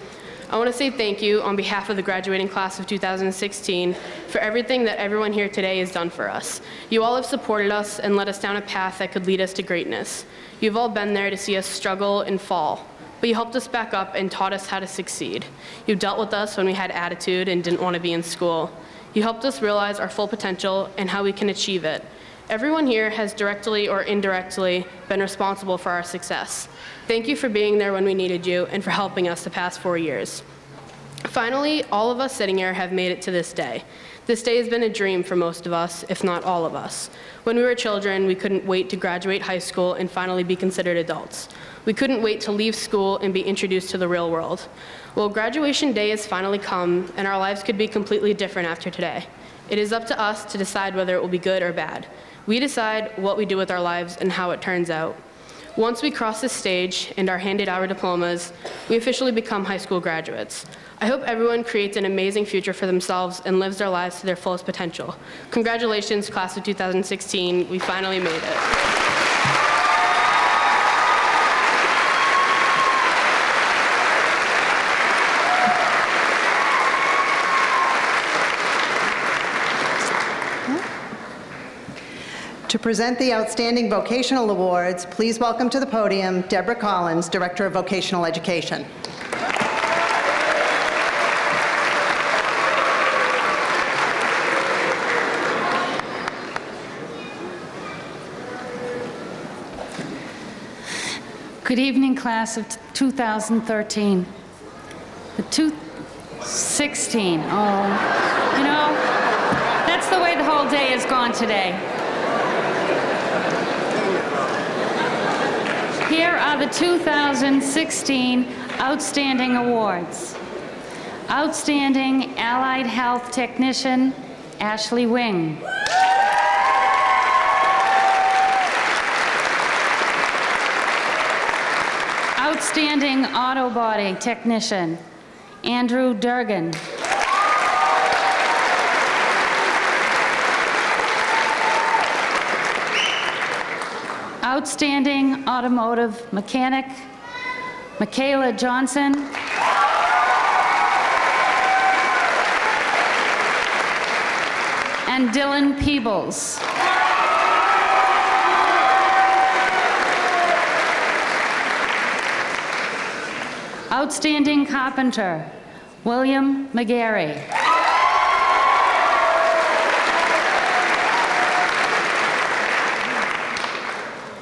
I want to say thank you on behalf of the graduating class of 2016 for everything that everyone here today has done for us. You all have supported us and led us down a path that could lead us to greatness. You've all been there to see us struggle and fall, but you helped us back up and taught us how to succeed. You dealt with us when we had attitude and didn't want to be in school. You helped us realize our full potential and how we can achieve it. Everyone here has directly or indirectly been responsible for our success. Thank you for being there when we needed you and for helping us the past 4 years. Finally, all of us sitting here have made it to this day. This day has been a dream for most of us, if not all of us. When we were children, we couldn't wait to graduate high school and finally be considered adults. We couldn't wait to leave school and be introduced to the real world. Well, graduation day has finally come, and our lives could be completely different after today. It is up to us to decide whether it will be good or bad. We decide what we do with our lives and how it turns out. Once we cross this stage and are handed our diplomas, we officially become high school graduates. I hope everyone creates an amazing future for themselves and lives their lives to their fullest potential. Congratulations, class of 2016. We finally made it. To present the Outstanding Vocational Awards, please welcome to the podium Deborah Collins, Director of Vocational Education. Good evening, class of 2013. The 2016, you know, that's the way the whole day has gone today. Here are the 2016 Outstanding Awards. Outstanding Allied Health Technician, Ashley Wing. Outstanding auto body technician, Andrew Durgan. Outstanding automotive mechanic, Michaela Johnson. And Dylan Peebles. Outstanding carpenter, William McGarry.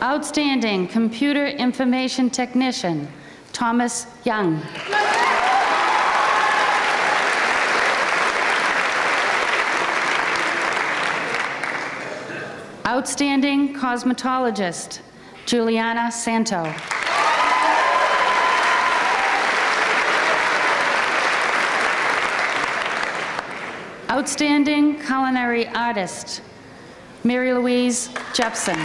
Outstanding computer information technician, Thomas Young. Outstanding cosmetologist, Juliana Santo. Outstanding culinary artist, Mary Louise Jepson.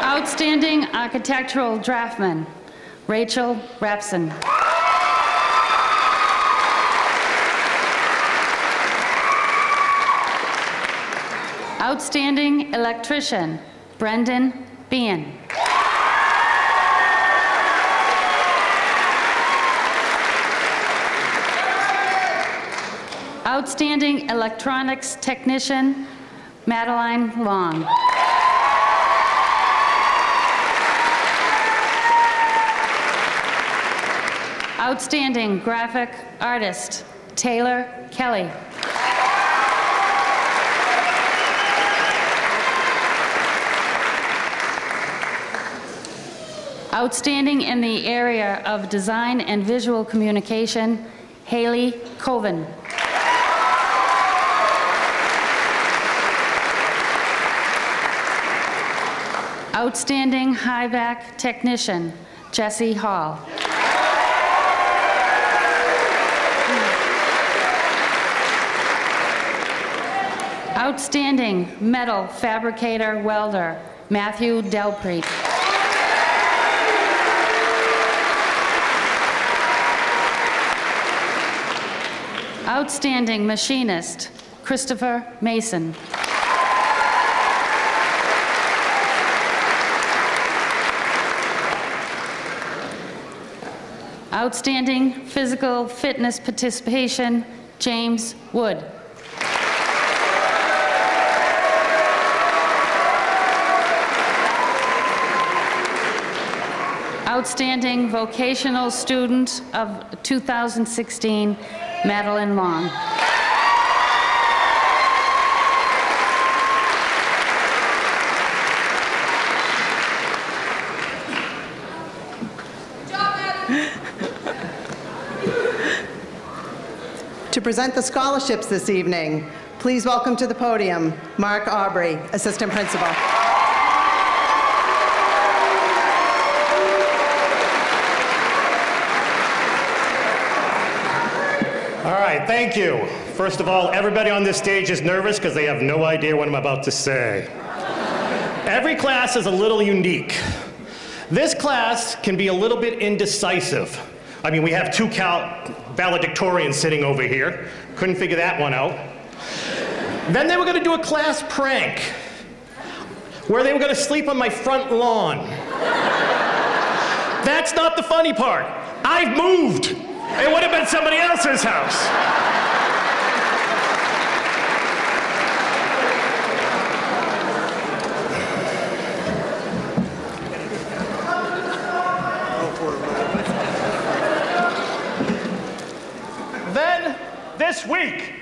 Outstanding architectural draftsman, Rachel Rapson. Outstanding electrician, Brendan Bean. Outstanding electronics technician, Madeline Long. Outstanding graphic artist, Taylor Kelly. Outstanding in the area of design and visual communication, Haley Coven. Outstanding high-vac technician, Jesse Hall. Outstanding metal fabricator welder, Matthew Delpreet. Outstanding machinist, Christopher Mason. Outstanding physical fitness participation, James Wood. Outstanding vocational student of 2016, Madeline Long. To present the scholarships this evening, please welcome to the podium Mark Aubrey, Assistant Principal. All right, thank you. First of all, everybody on this stage is nervous because they have no idea what I'm about to say. Every class is a little unique. This class can be a little bit indecisive. I mean, we have two valedictorians sitting over here. Couldn't figure that one out. Then they were going to do a class prank where they were going to sleep on my front lawn. That's not the funny part. I've moved. It would have been somebody else's house. Then, this week,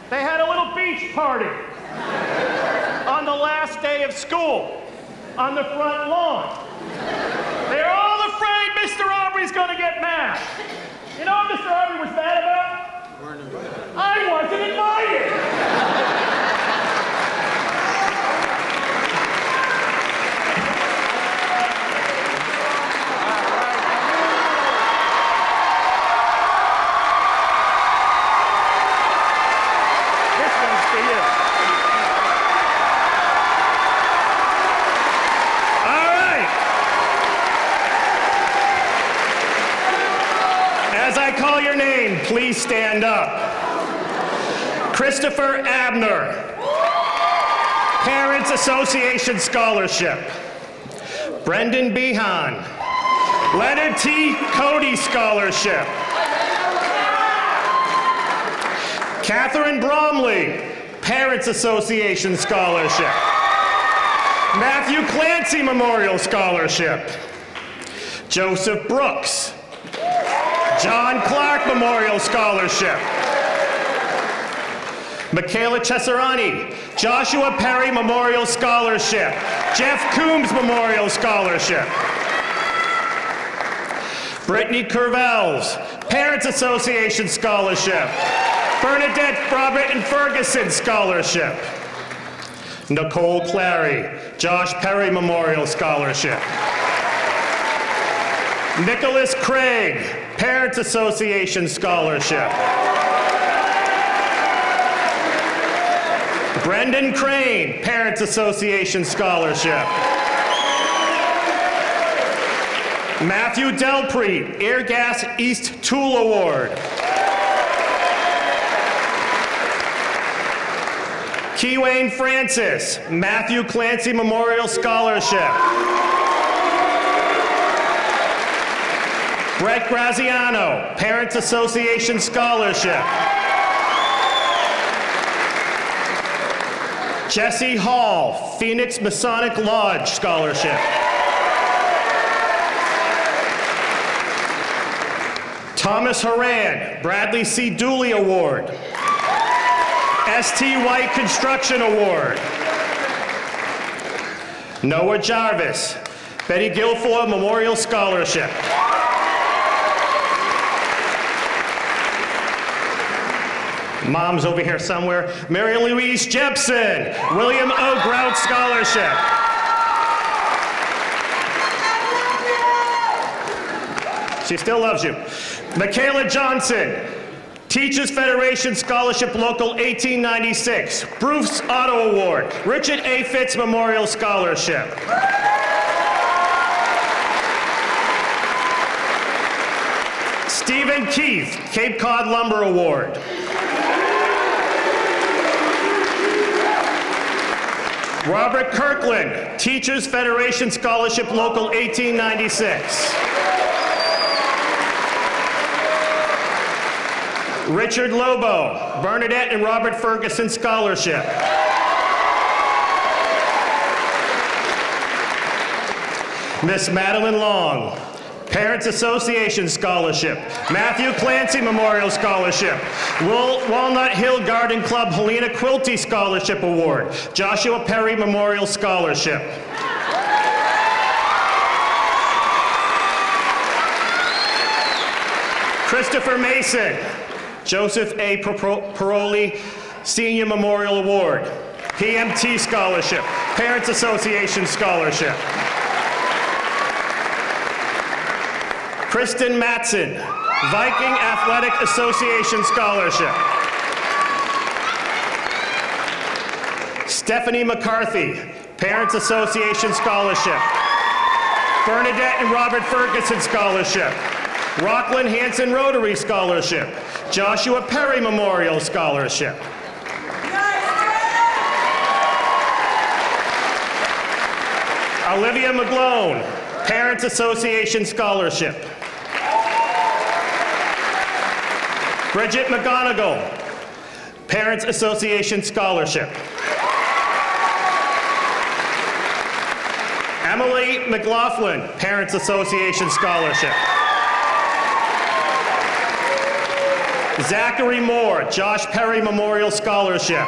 they had a little beach party on the last day of school on the front lawn. They're all afraid Mr. Aubrey's going to get mad. You know what Mr. Aubrey was mad about? You weren't invited. I wasn't invited! please stand up. Christopher Abner, Parents Association Scholarship. Brendan Behan, Leonard T. Cody Scholarship. Catherine Bromley, Parents Association Scholarship. Matthew Clancy Memorial Scholarship. Joseph Brooks, John Clark Memorial Scholarship. Michaela Cesarani, Joshua Perry Memorial Scholarship. Jeff Coombs Memorial Scholarship. Brittany Curvels, Parents Association Scholarship. Bernadette Robert and Ferguson Scholarship. Nicole Clary, Josh Perry Memorial Scholarship. Nicholas Craig, Parents Association Scholarship. Brendan Crane, Parents Association Scholarship. Matthew Delpreet, Air Gas East Tool Award. Keywayne Francis, Matthew Clancy Memorial Scholarship. Brett Graziano, Parents Association Scholarship. Jesse Hall, Phoenix Masonic Lodge Scholarship. Thomas Horan, Bradley C. Dooley Award. S.T. White Construction Award. Noah Jarvis, Betty Guilfoyle Memorial Scholarship. Mom's over here somewhere. Mary Louise Jepson, William O. Grout Scholarship. She still loves you. Michaela Johnson, Teachers Federation Scholarship Local 1896, Bruce Auto Award, Richard A. Fitz Memorial Scholarship. Stephen Keith, Cape Cod Lumber Award. Robert Kirkland, Teachers Federation Scholarship Local 1896. Richard Lobo, Bernadette and Robert Ferguson Scholarship. Miss Madeline Long, Parents Association Scholarship. Matthew Clancy Memorial Scholarship. Walnut Hill Garden Club Helena Quilty Scholarship Award. Joshua Perry Memorial Scholarship. Christopher Mason, Joseph A. Paroli Senior Memorial Award. PMT Scholarship. Parents Association Scholarship. Kristen Matson, Viking Athletic Association Scholarship. Stephanie McCarthy, Parents Association Scholarship. Bernadette and Robert Ferguson Scholarship. Rockland Hanson Rotary Scholarship. Joshua Perry Memorial Scholarship. Olivia McGlone, Parents Association Scholarship. Bridget McGonigal, Parents Association Scholarship. Emily McLaughlin, Parents Association Scholarship. Zachary Moore, Josh Perry Memorial Scholarship.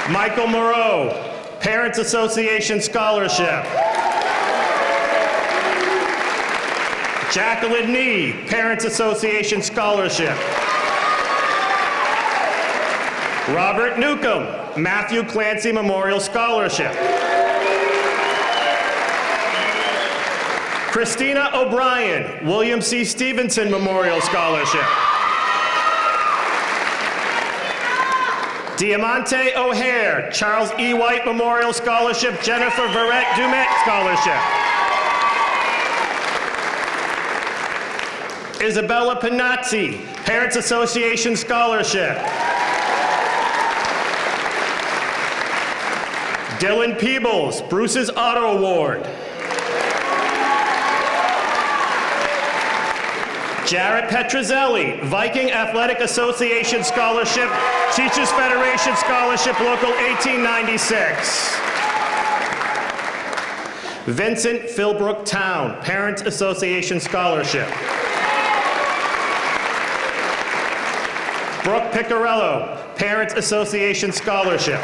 Michael Moreau, Parents Association Scholarship. Jacqueline Nee, Parents Association Scholarship. Robert Newcomb, Matthew Clancy Memorial Scholarship. Christina O'Brien, William C. Stevenson Memorial Scholarship. Diamante O'Hare, Charles E. White Memorial Scholarship, Jennifer Verrett Dumet Scholarship. Isabella Panazzi, Parents Association Scholarship. Dylan Peebles, Bruce's Auto Award. Jarrett Petrozelli, Viking Athletic Association Scholarship, Teachers Federation Scholarship, Local 1896. Vincent Philbrook Town, Parents Association Scholarship. Brooke Piccarello, Parents Association Scholarship.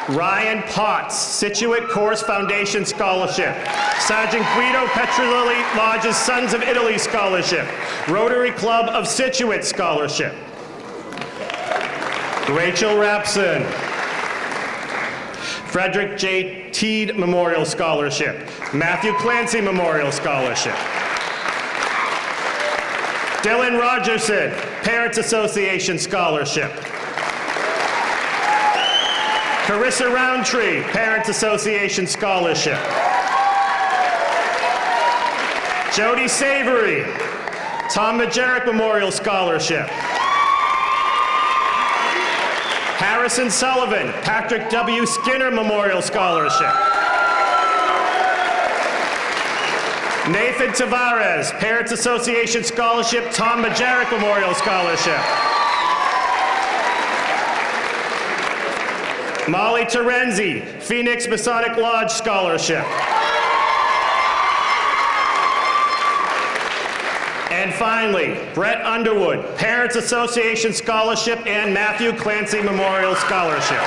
Ryan Potts, Situate Course Foundation Scholarship. Sergeant Guido Petrolilli Lodge's Sons of Italy Scholarship. Rotary Club of Situate Scholarship. Rachel Rapson. Frederick J. Teed Memorial Scholarship. Matthew Clancy Memorial Scholarship. Dylan Rogerson, Parents Association Scholarship. Carissa Roundtree, Parents Association Scholarship. Jody Savory, Tom Majerick Memorial Scholarship. Harrison Sullivan, Patrick W. Skinner Memorial Scholarship. Nathan Tavares, Parents Association Scholarship, Tom Majerick Memorial Scholarship. Molly Terenzi, Phoenix Masonic Lodge Scholarship. And finally, Brett Underwood, Parents Association Scholarship and Matthew Clancy Memorial Scholarship.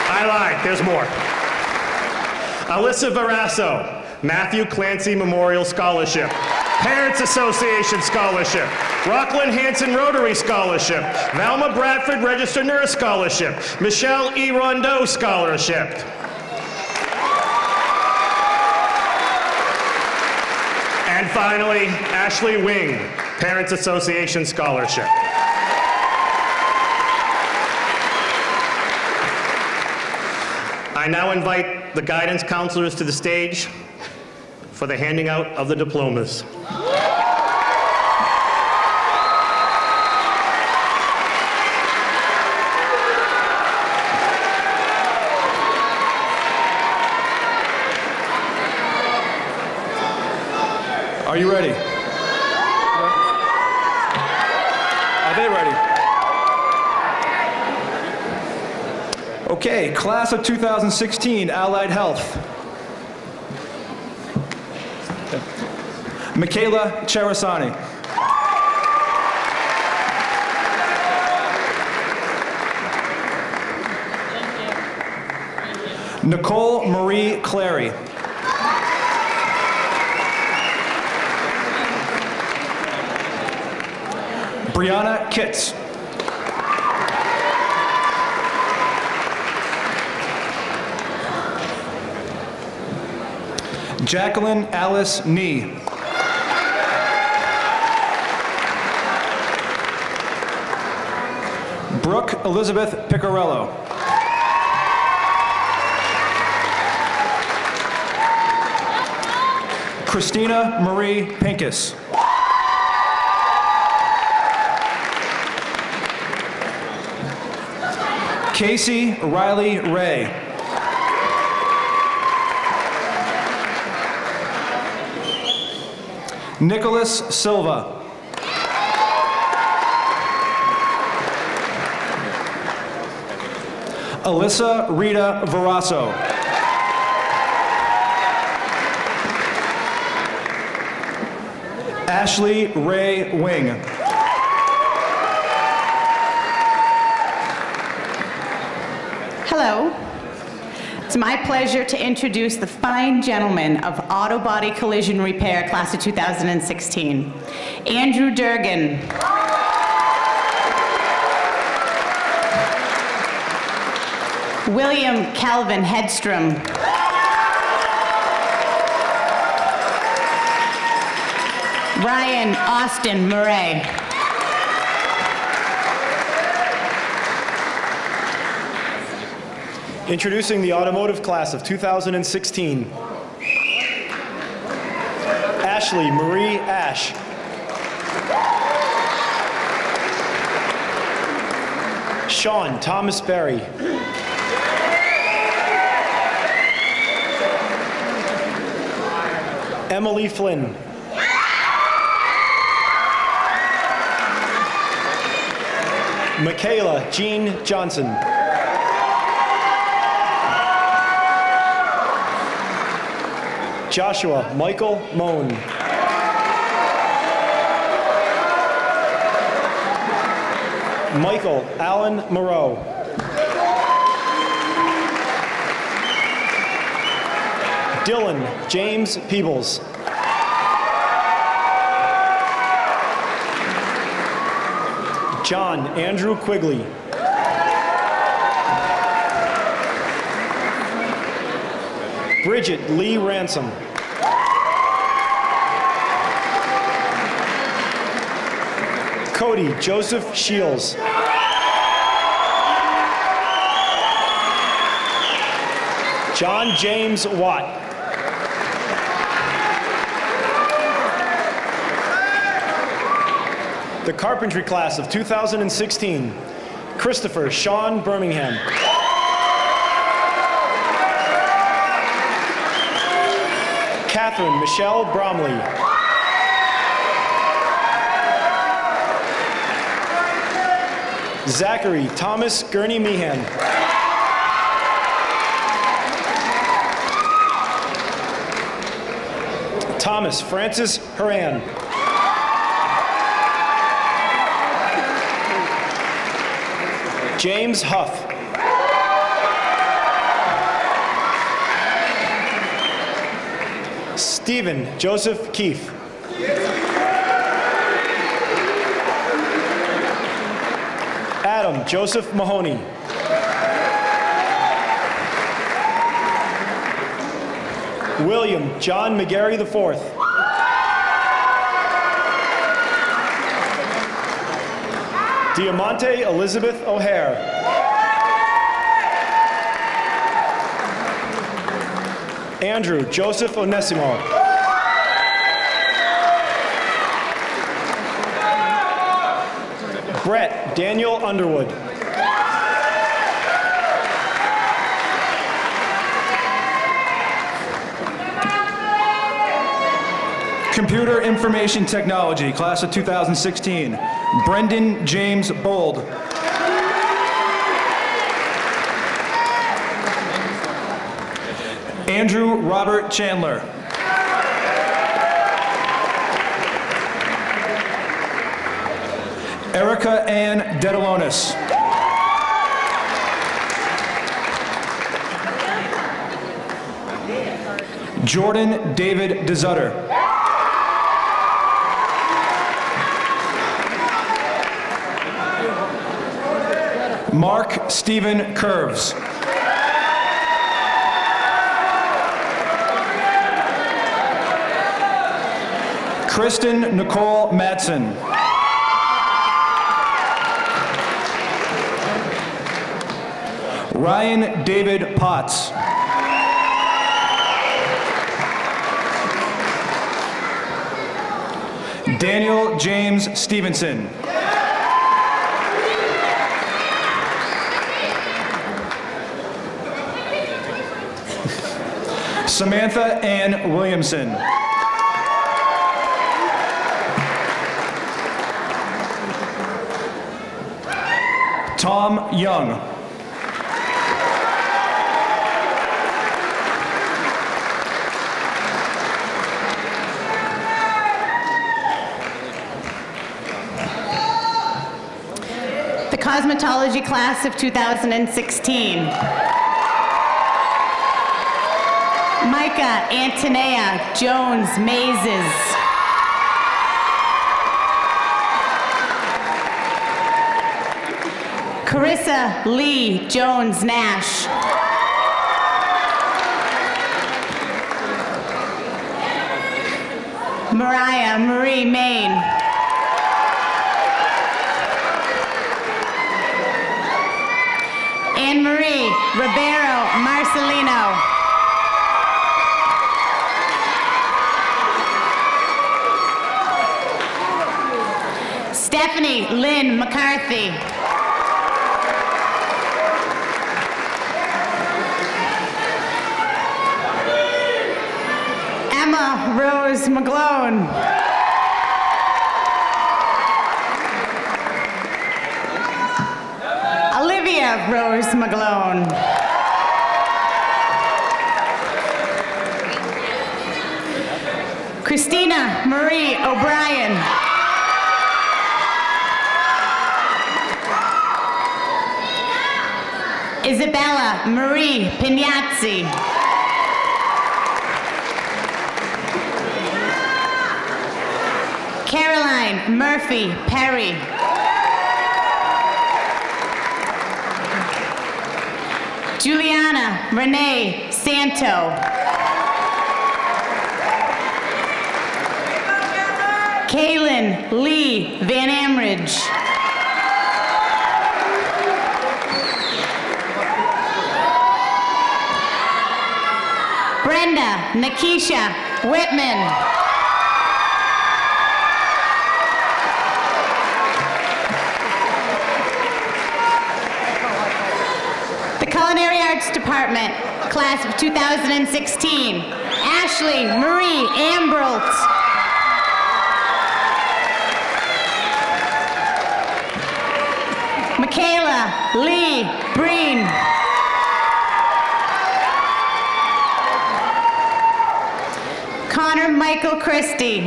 I lied, there's more. Alyssa Varasso, Matthew Clancy Memorial Scholarship. Parents Association Scholarship. Rockland Hanson Rotary Scholarship. Velma Bradford Registered Nurse Scholarship. Michelle E. Rondeau Scholarship. And finally, Ashley Wing, Parents Association Scholarship. I now invite the guidance counselors to the stage for the handing out of the diplomas. Are you ready? Are they ready? Okay, class of 2016, Allied Health. Michaela Cherasani. Nicole Marie Clary. Brianna Kitts. Jacqueline Alice Nee. Brooke Elizabeth Piccarello. Christina Marie Pincus. Casey Riley Ray. Nicholas Silva. Alyssa Rita Verasso. Ashley Ray Wing. Hello. It's my pleasure to introduce the fine gentlemen of Auto Body Collision Repair, class of 2016. Andrew Durgan. William Calvin Hedstrom. Ryan Austin Murray. Introducing the automotive class of 2016. Ashley Marie Ash. Sean Thomas Berry. Emily Flynn. Michaela Jean Johnson. Joshua Michael Moan. Michael Allen Moreau. Dylan James Peebles. John Andrew Quigley. Bridget Lee Ransom. Cody Joseph Shields. John James Watt. The carpentry class of 2016, Christopher Sean Birmingham. Catherine Michelle Bromley. Zachary Thomas Gurney Meehan. Thomas Francis Horan. James Huff. Stephen Joseph Keefe. Adam Joseph Mahoney. William John McGarry IV. Diamante Elizabeth O'Hare. Andrew Joseph Onesimo. Brett Daniel Underwood. Computer Information Technology, class of 2016, Brendan James Bold. Andrew Robert Chandler. Erica Ann Dedalonis. Jordan David DeZutter. Mark Stephen Curves. Kristen Nicole Madsen. Ryan David Potts. Daniel James Stevenson. Samantha Ann Williamson. Tom Young. The cosmetology class of 2016. Micah Antonea Jones Mazes. Carissa Lee Jones Nash. Mariah Marie Main. Anne Marie Ribeiro Marcelino. Stephanie Lynn McCarthy. Emma Rose McGlone. Olivia Rose McGlone. Christina Marie O'Brien. Isabella Marie Pignazzi. Caroline Murphy Perry. Juliana Renee Santo. Kaylin Lee Van Amridge. Brenda Nikisha Whitman. The Culinary Arts Department, class of 2016, Ashley Marie Ambrolt. Michaela Lee Breen. Connor Michael Christie.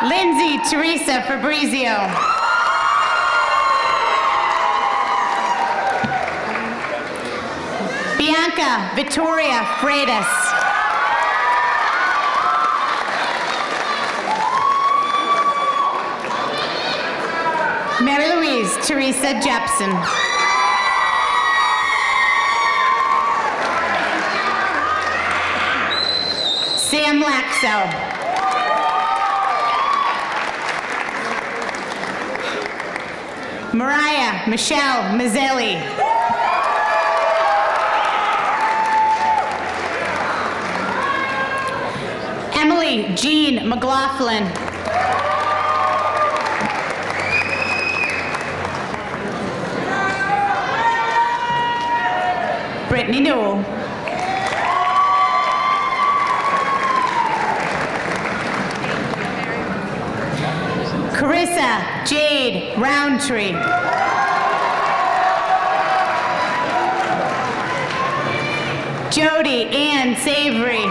Lindsay Teresa Fabrizio. Bianca Vittoria Freitas. Mary Louise Teresa Jepson. Sam Laxo. Mariah Michelle Mazzelli. Emily Jean McLaughlin. Brittany Newell. Carissa Jade Roundtree. Jody Ann Savory.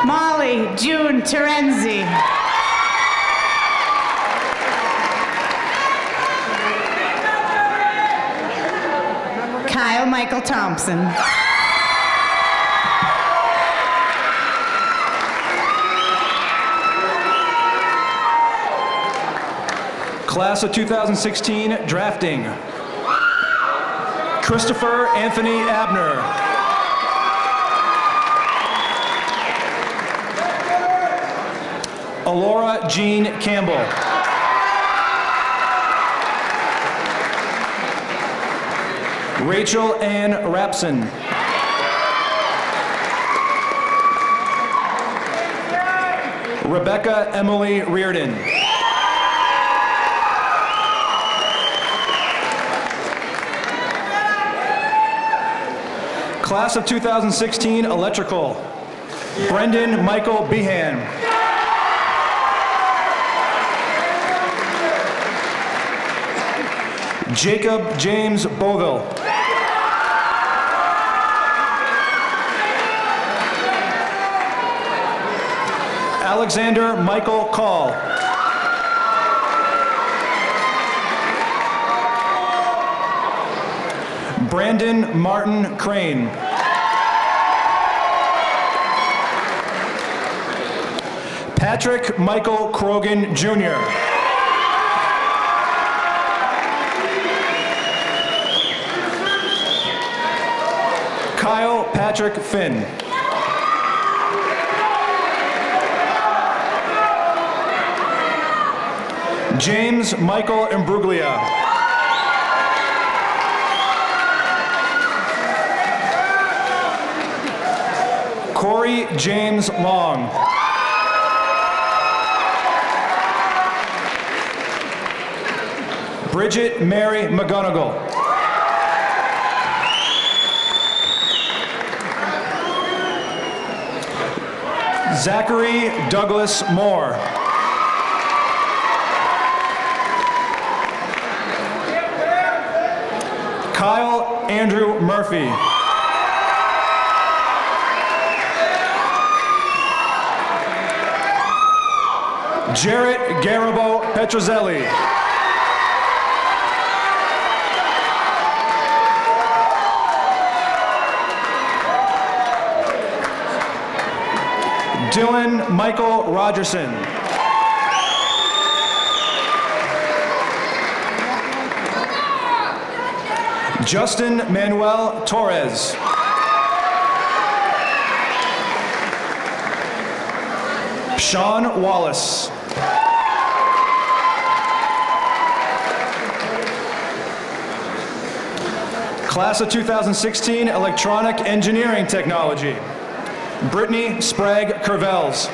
Molly June Terenzi. Kyle Michael Thompson. Class of 2016, drafting. Christopher Anthony Abner. Alora Jean Campbell. Rachel Ann Rapson. Rebecca Emily Reardon. Class of 2016, electrical. Brendan Michael Behan. Jacob James Boville. Alexander Michael Call. Brandon Martin Crane. Patrick Michael Krogan, Jr. Kyle Patrick Finn. James Michael Imbruglia. Corey James Long. Bridget Mary McGonigal. Zachary Douglas Moore. Kyle Andrew Murphy. Jarrett Garabo Petrozelli. Dylan Michael Rogerson. Justin Manuel Torres. Sean Wallace. Class of 2016, Electronic Engineering Technology. Brittany Sprague Curvels.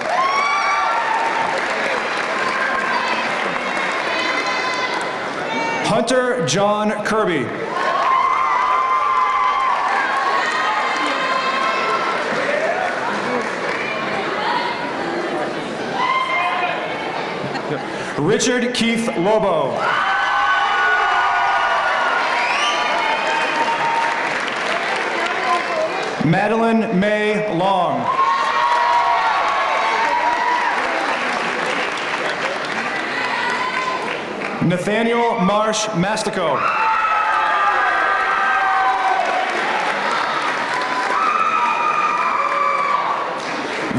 Hunter John Kirby. Richard Keith Lobo. Madeline May Long. Nathaniel Marsh Mastico.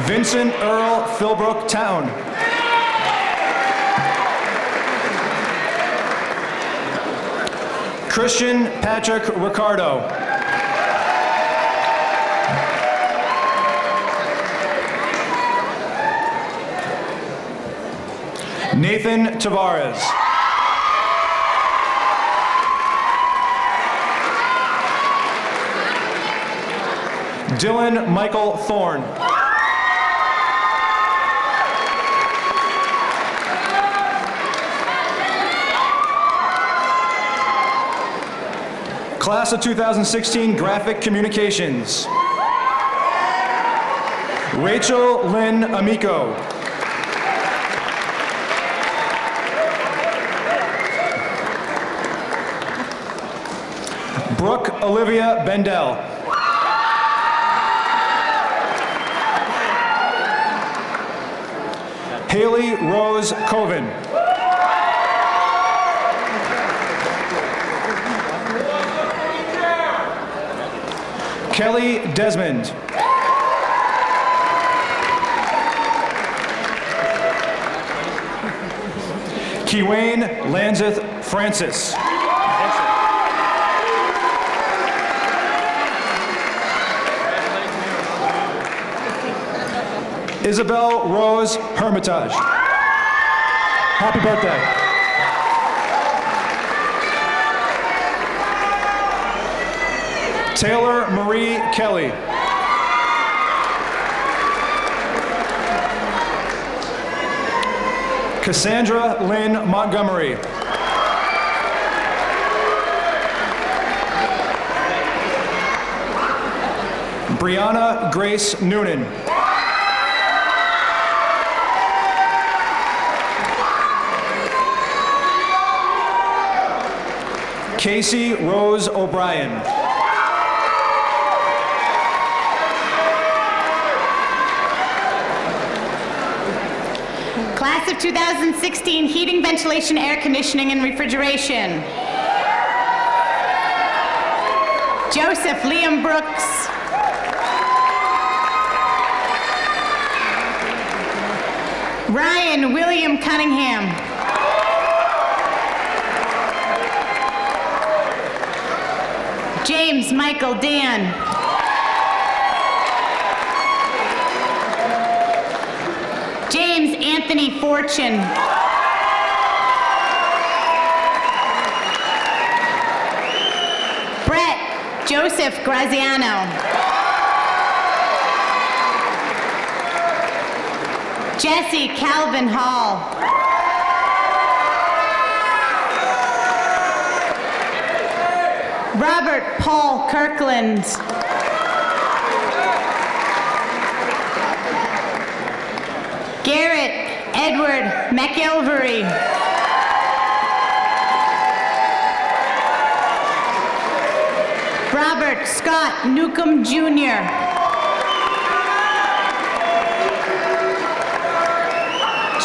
Vincent Earl Philbrook Town. Christian Patrick Ricardo. Nathan Tavares. Dylan Michael Thorne. Class of 2016 Graphic Communications. Rachel Lynn Amico. Brooke Olivia Bendel. Haley Rose Coven. Kelly Desmond. Kiwain Lanzeth Francis. Isabel Rose Hermitage. Happy birthday. Taylor Marie Kelly. Cassandra Lynn Montgomery. Brianna Grace Noonan. Casey Rose O'Brien. Class of 2016 Heating, Ventilation, Air Conditioning, and Refrigeration. Joseph Liam Brooks. Ryan William Cunningham. James Michael Dan. James Anthony Fortune. Joseph Graziano. Jesse Calvin Hall. Robert Paul Kirkland. Garrett Edward McIlvery. Robert Scott Newcomb Jr.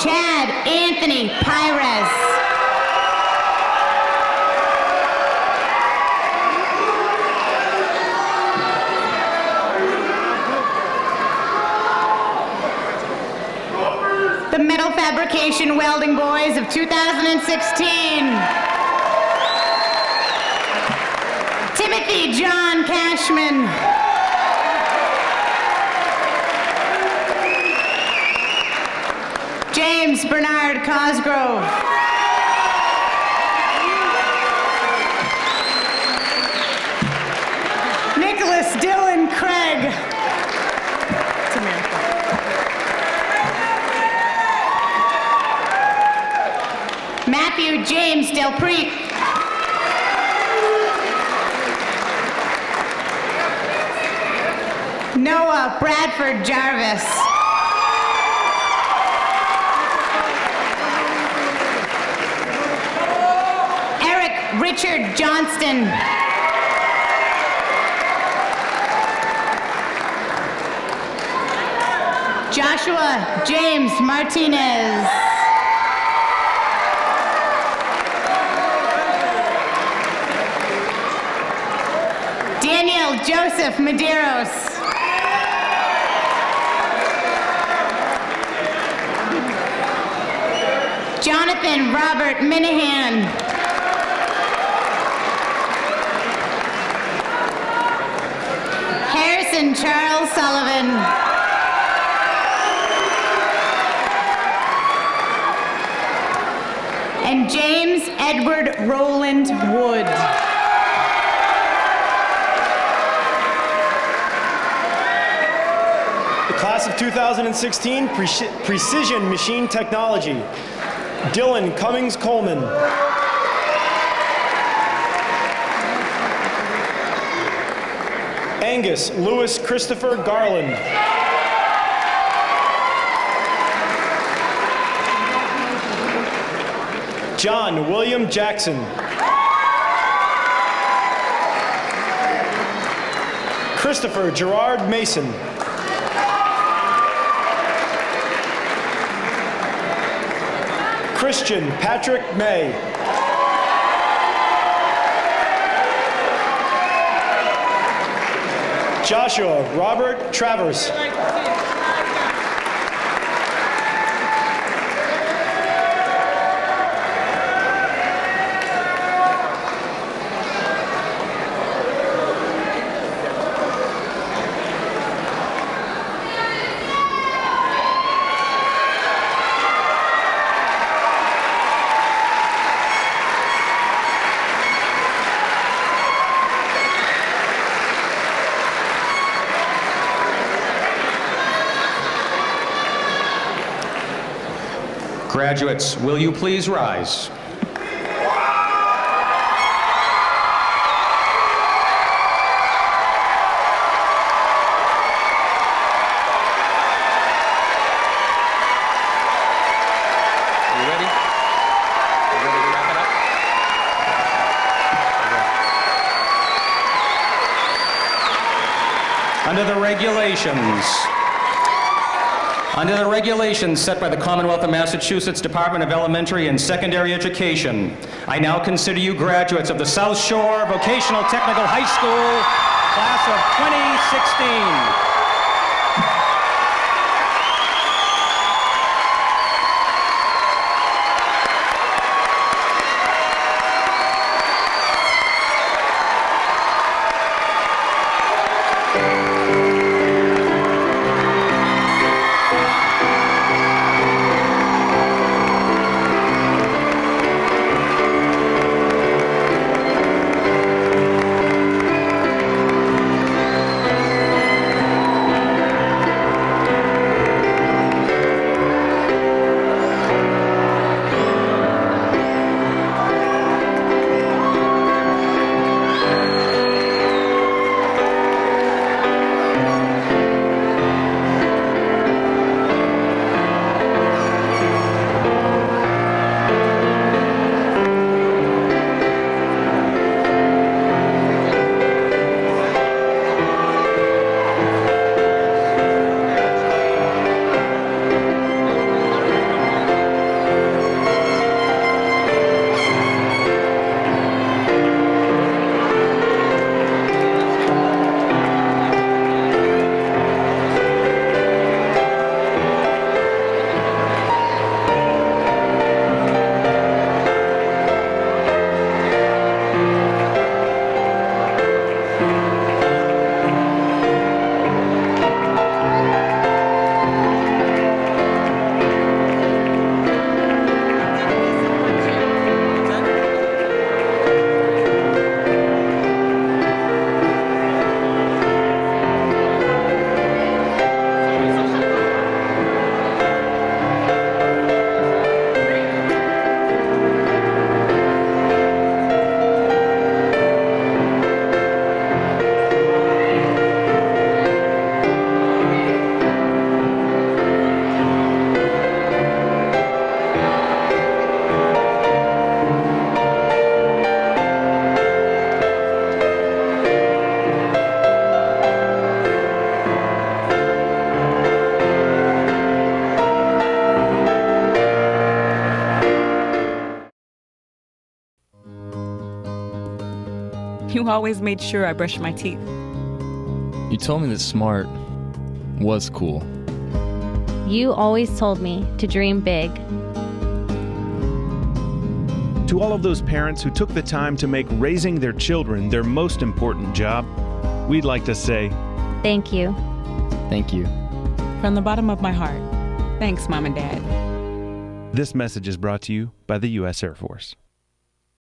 Chad Anthony Pires. The Metal Fabrication Welding Boys of 2016. Timothy John Cashman. James Bernard Cosgrove. Nicholas Dylan Craig. It's a miracle. Matthew James Del Prete. Noah Bradford Jarvis. Eric Richard Johnston. Joshua James Martinez. Daniel Joseph Medeiros. Jonathan Robert Minahan. Harrison Charles Sullivan. And James Edward Rowland Wood. The class of 2016, Precision Machine Technology. Dylan Cummings Coleman. Angus Lewis Christopher Garland. John William Jackson. Christopher Gerard Mason. Christian Patrick May. Joshua Robert Travers. Graduates, will you please rise? Under the regulations set by the Commonwealth of Massachusetts Department of Elementary and Secondary Education, I now consider you graduates of the South Shore Vocational Technical High School, class of 2016. You always made sure I brushed my teeth. You told me that smart was cool. You always told me to dream big. To all of those parents who took the time to make raising their children their most important job, we'd like to say, thank you. Thank you. From the bottom of my heart, thanks, Mom and Dad. This message is brought to you by the U.S. Air Force.